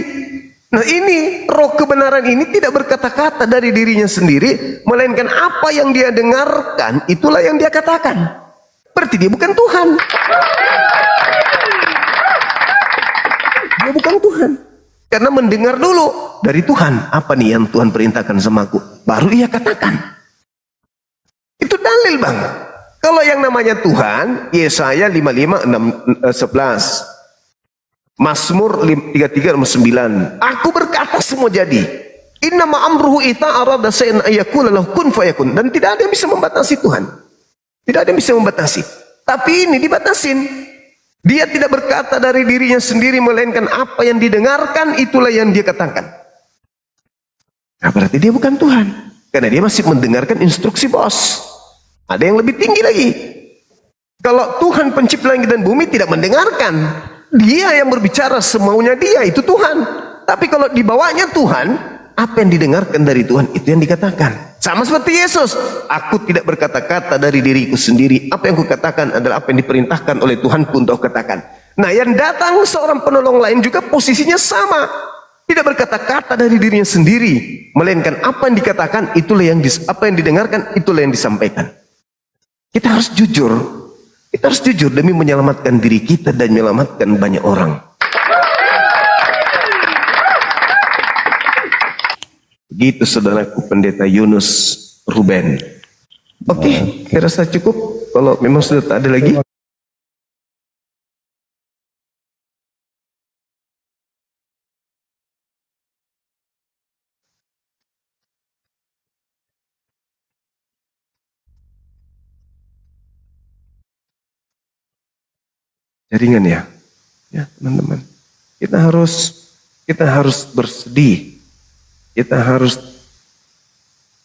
Nah ini, roh kebenaran ini tidak berkata-kata dari dirinya sendiri, melainkan apa yang dia dengarkan, itulah yang dia katakan. Berarti dia bukan Tuhan. Dia bukan Tuhan. Karena mendengar dulu dari Tuhan, apa nih yang Tuhan perintahkan sama aku, baru ia katakan. Itu dalil bang. Kalau yang namanya Tuhan, Yesaya 55, 6, 11. Mazmur 33 nomor 9. Aku berkata semua jadi. Innama amruhu ita arada shay'an ayakuna lahu kun fayakun. Dan tidak ada yang bisa membatasi Tuhan. Tidak ada yang bisa membatasi. Tapi ini dibatasin. Dia tidak berkata dari dirinya sendiri, melainkan apa yang didengarkan itulah yang dia katakan. Nah, berarti dia bukan Tuhan. Karena dia masih mendengarkan instruksi bos. Ada yang lebih tinggi lagi. Kalau Tuhan pencipta langit dan bumi tidak mendengarkan, dia yang berbicara semaunya dia, itu Tuhan. Tapi kalau dibawanya Tuhan, apa yang didengarkan dari Tuhan itu yang dikatakan. Sama seperti Yesus, aku tidak berkata-kata dari diriku sendiri. Apa yang kukatakan adalah apa yang diperintahkan oleh Tuhan pun untuk katakan. Nah, yang datang seorang penolong lain juga posisinya sama. Tidak berkata-kata dari dirinya sendiri, melainkan apa yang dikatakan itulah yang apa yang didengarkan itulah yang disampaikan. Kita harus jujur. Kita harus jujur demi menyelamatkan diri kita dan menyelamatkan banyak orang. Begitu saudaraku pendeta Yunus Ruben. Oke, saya rasa cukup. Kalau memang sudah tak ada lagi. Jaringan ya, ya teman-teman. Kita harus bersedih. Kita harus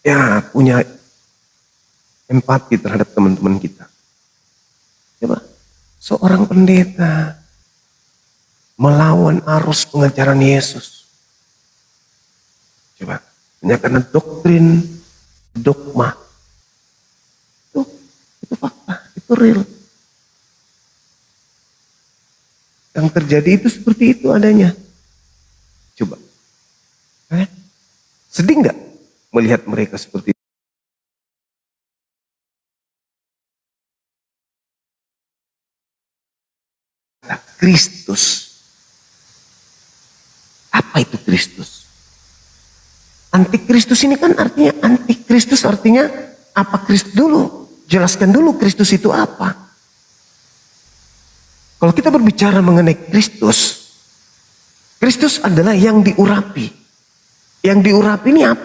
ya punya empati terhadap teman-teman kita. Coba, seorang pendeta melawan arus pengajaran Yesus. Coba, hanya karena doktrin, dogma. Itu fakta. Itu real. Yang terjadi itu seperti itu adanya. Coba. Sedih nggak melihat mereka seperti itu? Kristus. Apa itu Kristus? Antikristus ini kan artinya, antikristus artinya apa Kristus dulu? Jelaskan dulu Kristus itu apa. Kalau kita berbicara mengenai Kristus, Kristus adalah yang diurapi. Yang diurapi ini apa?